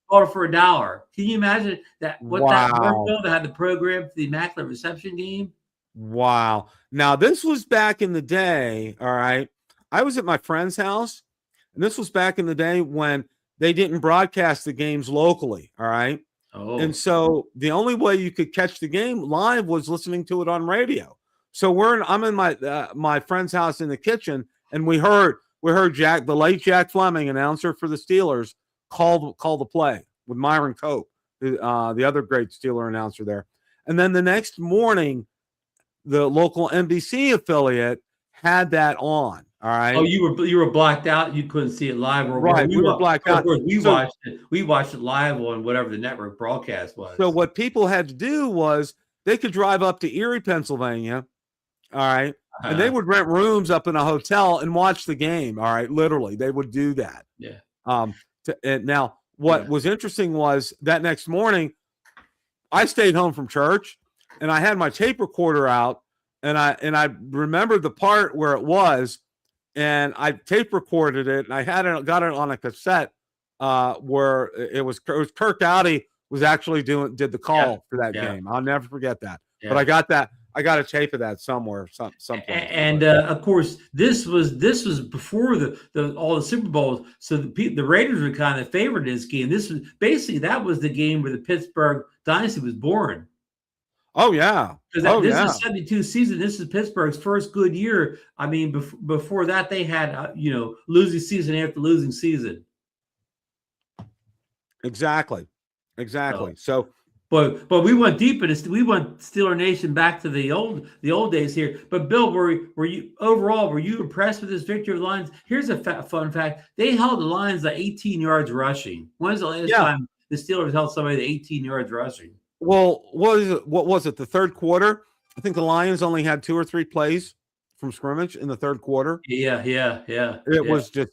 Bought it for $1. Can you imagine that? That worked had the program for the Immaculate Reception game? Wow. Now this was back in the day. All right, I was at my friend's house, and this was back in the day when they didn't broadcast the games locally. All right. Oh. And so the only way you could catch the game live was listening to it on radio. So I'm in my friend's house in the kitchen, and we heard Jack, the late Jack Fleming, announcer for the Steelers, call the play with Myron Cope, the other great Steeler announcer there. And then the next morning, the local NBC affiliate had that on. All right. Oh, you were blacked out. You couldn't see it live, or right? We were blacked out. We watched it. We watched it live on whatever the network broadcast was. So what people had to do was they could drive up to Erie, Pennsylvania. All right. And they would rent rooms up in a hotel and watch the game. All right. Literally, they would do that. Yeah. And now what was interesting was that next morning, I stayed home from church and I had my tape recorder out, and I remembered the part where it was, and I tape recorded it, and I got it on a cassette where it was Kirk Dowdy was actually did the call for that game. I'll never forget that. Yeah. But I got that. I got a tape of that somewhere, someplace. And of course, this was before all the Super Bowls. So the Raiders were kind of favored in this game. This was basically that was the game where the Pittsburgh dynasty was born. Oh yeah, because this is 72 season. This is Pittsburgh's first good year. I mean, before that they had losing season after losing season. Exactly. So. But we went deep in this. We went Steeler Nation back to the old days here. But Bill, were you impressed with this victory of the Lions? Here's a fun fact: they held the Lions at 18 yards rushing. When's the last time the Steelers held somebody to 18 yards rushing? Well, what was it? The third quarter? I think the Lions only had 2 or 3 plays from scrimmage in the third quarter. Yeah. It was just,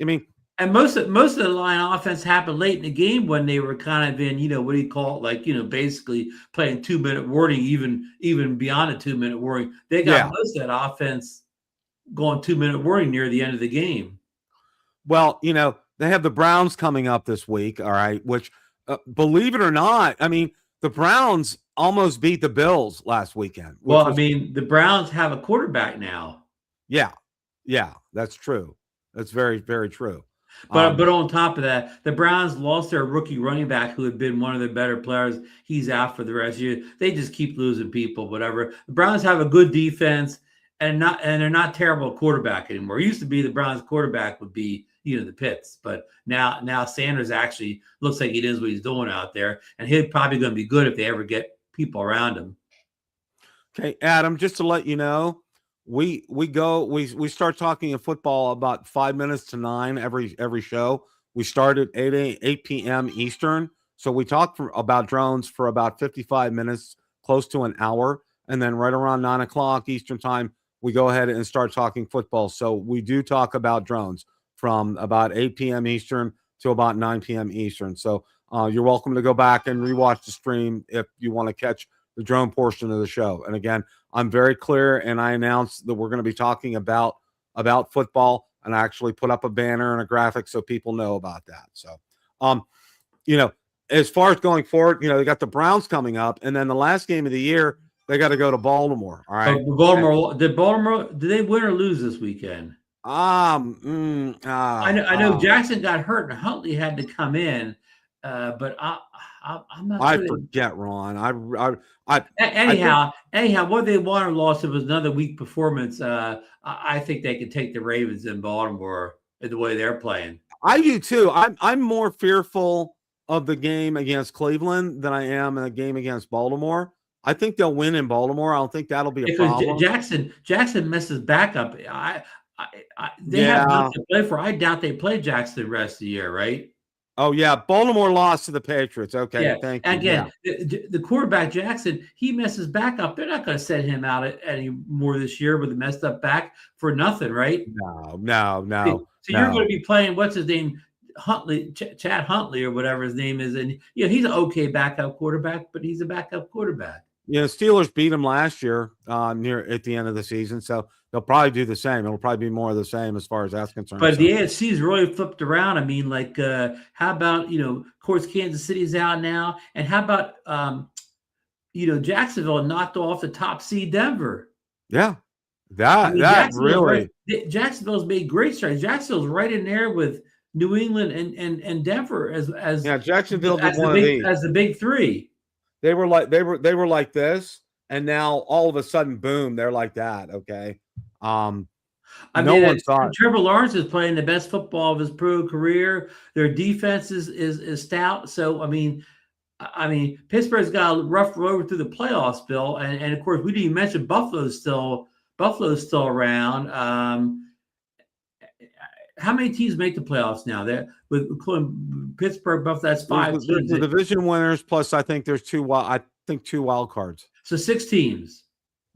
I mean. And most of the line offense happened late in the game when they were kind of in, what do you call it? Like, basically playing 2-minute warning, even beyond a 2-minute warning. They got most of that offense going 2-minute warning near the end of the game. Well, they have the Browns coming up this week. All right. Which, believe it or not, I mean, the Browns almost beat the Bills last weekend. Well, I mean, the Browns have a quarterback now. Yeah, that's true. That's very, very true. But on top of that, the Browns lost their rookie running back who had been one of their better players. He's out for the rest of the year. They just keep losing people, whatever. The Browns have a good defense and they're not terrible quarterback anymore. It used to be the Browns quarterback would be, the Pitts, but now Sanders actually looks like he knows what he's doing out there, and he's probably going to be good if they ever get people around him. Okay, Adam, just to let you know, we start talking of football about 5 minutes to 9 every show. We start at 8 p.m. Eastern, so we talk about drones for about 55 minutes, close to an hour, and then right around 9 o'clock Eastern time, we go ahead and start talking football. So we do talk about drones from about 8 p.m. Eastern to about 9 p.m. Eastern. So you're welcome to go back and rewatch the stream if you want to catch the drone portion of the show. And again, I'm very clear, and I announced that we're going to be talking about football, and I actually put up a banner and a graphic so people know about that. So, as far as going forward, they got the Browns coming up, and then the last game of the year, they got to go to Baltimore. All right. Did they win or lose this weekend? I know Jackson got hurt and Huntley had to come in, but I'm not I sure. forget, Ron. Anyhow, whether they won or lost, it was another weak performance. I think they could take the Ravens in Baltimore the way they're playing. I do too. I'm more fearful of the game against Cleveland than I am in a game against Baltimore. I think they'll win in Baltimore. I don't think that'll be a problem. Jackson misses backup. They have nothing to play for. I doubt they play Jackson the rest of the year, right? Oh yeah, Baltimore lost to the Patriots. Okay, yeah. Thank you. Again, the quarterback Jackson, he messes back up. They're not going to set him out anymore this year with a messed up back for nothing, right? No. So you're going to be playing what's his name, Huntley, Chad Huntley or whatever his name is, and he's an okay backup quarterback, but he's a backup quarterback. Steelers beat him last year near at the end of the season, so they'll probably do the same. It'll probably be more of the same as far as that's concerned. But the AFC's really flipped around. I mean, like, how about, of course, Kansas City's out now, and how about, Jacksonville knocked off the top seed Denver. Yeah, Jacksonville's made great strides. Jacksonville's right in there with New England and Denver as Jacksonville did one of these as the big three. They were like this, and now all of a sudden, boom, they're like that. Okay. No one saw it. Trevor Lawrence is playing the best football of his pro career. Their defense is stout. So I mean, Pittsburgh's got a rough road through the playoffs, Bill, and of course we didn't even mention Buffalo's still around. How many teams make the playoffs now? There with including Pittsburgh, Buffalo. That's 5 teams. The division winners plus I think there's two wild cards. So 6 teams.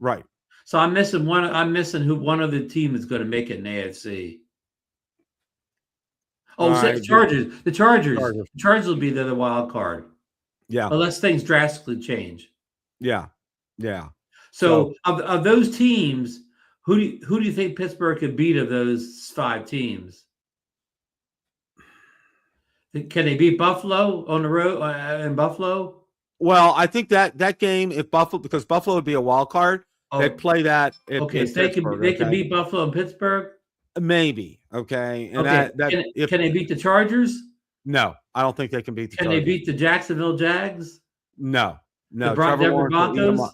Right. So I'm missing one. I'm missing who one other team is going to make it in AFC. Oh, the Chargers. The Chargers will be the wild card. Yeah. Unless things drastically change. Yeah. So of those teams, who do you think Pittsburgh could beat of those 5 teams? Can they beat Buffalo on the road in Buffalo? Well, I think that game, if because Buffalo would be a wild card, they'd play that. So they can beat Buffalo and Pittsburgh. Maybe. Okay. And can they beat the Chargers? No, I don't think they can beat the Chargers. Can they beat the Jacksonville Jags? No. The Denver Broncos?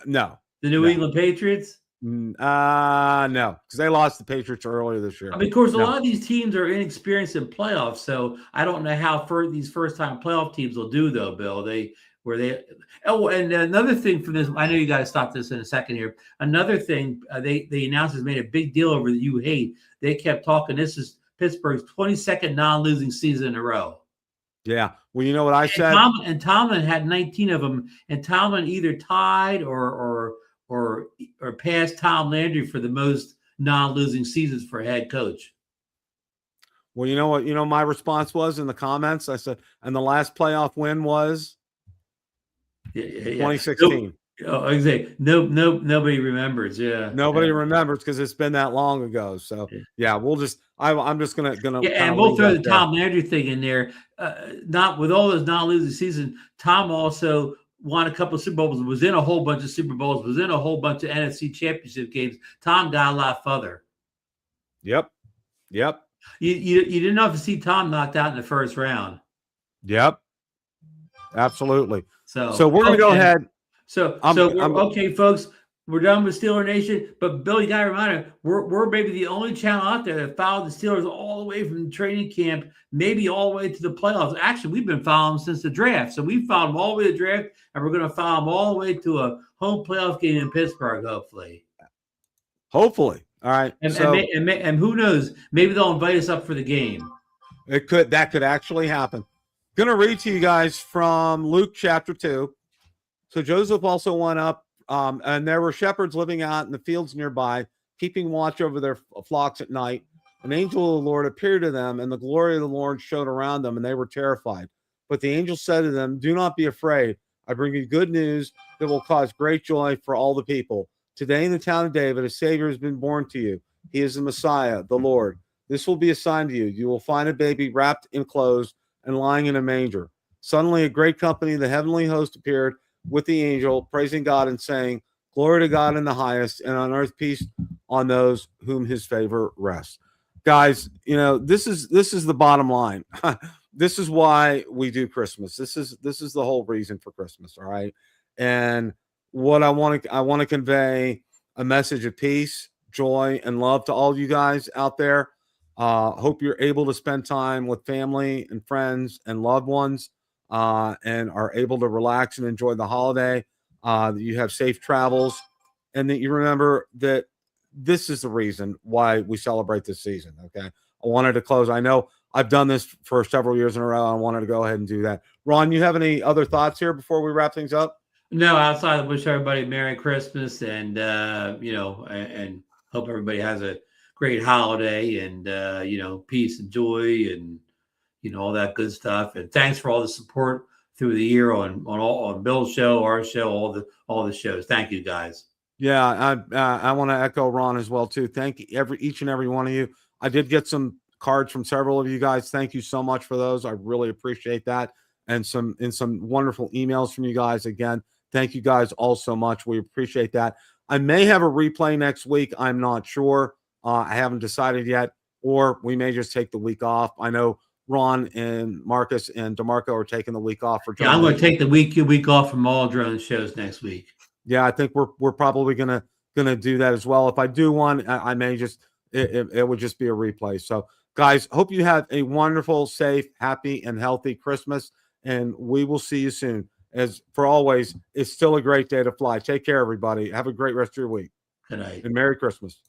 No. The New England Patriots? No, because they lost the Patriots earlier this year. I mean, of course, a lot of these teams are inexperienced in playoffs, so I don't know how these first-time playoff teams will do, though, Bill. Oh, and another thing from this, I know you got to stop this in a second here. Another thing, the announcers made a big deal over that you hate. They kept talking. This is Pittsburgh's 22nd non-losing season in a row. Yeah. Well, you know what I said? Tomlin had 19 of them, and Tomlin either tied or passed Tom Landry for the most non-losing seasons for a head coach. Well, you know what? My response was in the comments. I said, and the last playoff win was 2016. Oh, exactly. Nobody remembers. Yeah, nobody remembers because it's been that long ago. So yeah, we'll just. I'm just gonna. And we'll throw the Tom Landry thing in there. Not with all those non-losing seasons. Tom also won a couple of Super Bowls, was in a whole bunch of Super Bowls, was in a whole bunch of NFC Championship games. Tom got a lot further. Yep. You didn't have to see Tom knocked out in the first round. Yep. Absolutely. So we're gonna go ahead. Okay, folks, we're done with Steeler Nation. But Bill, you gotta remind we're maybe the only channel out there that followed the Steelers all the way from training camp, maybe all the way to the playoffs. Actually, we've been following them since the draft. So we followed them all the way to the draft, and we're gonna follow them all the way to a home playoff game in Pittsburgh, hopefully. Hopefully. All right. And who knows? Maybe they'll invite us up for the game. That could actually happen. Going to read to you guys from Luke chapter 2. So Joseph also went up, and there were shepherds living out in the fields nearby, keeping watch over their flocks at night. An angel of the Lord appeared to them, and the glory of the Lord shone around them, and they were terrified. But the angel said to them, "Do not be afraid. I bring you good news that will cause great joy for all the people. Today in the town of David, a Savior has been born to you. He is the Messiah, the Lord. This will be a sign to you. You will find a baby wrapped in clothes and lying in a manger." Suddenly a great company of the heavenly host appeared with the angel, praising God and saying, "Glory to God in the highest, and on earth peace on those whom his favor rests. Guys, you know, this is the bottom line. This is why we do Christmas. This is the whole reason for Christmas, all right? And what I want to convey a message of peace, joy, and love to all you guys out there. Hope you're able to spend time with family and friends and loved ones, and are able to relax and enjoy the holiday. That you have safe travels, and that you remember that this is the reason why we celebrate this season. Okay. I wanted to close. I know I've done this for several years in a row. I wanted to go ahead and do that. Ron, you have any other thoughts here before we wrap things up? No, outside of wish everybody Merry Christmas and and hope everybody has a great holiday and peace and joy and all that good stuff. And thanks for all the support through the year on Bill's show, our show, all the shows. Thank you guys. Yeah, I want to echo Ron as well too. Thank each and every one of you. I did get some cards from several of you guys. Thank you so much for those. I really appreciate that, and some wonderful emails from you guys. Again, thank you guys all so much. We appreciate that. I may have a replay next week. I'm not sure. I haven't decided yet, or we may just take the week off. I know Ron and Marcus and DeMarco are taking the week off for. Yeah, I'm going to take the week off from all drone shows next week. Yeah, I think we're probably gonna do that as well. If I do one, I may just it would just be a replay. So, guys, hope you have a wonderful, safe, happy, and healthy Christmas, and we will see you soon. As for always, it's still a great day to fly. Take care, everybody. Have a great rest of your week. Good night. And Merry Christmas.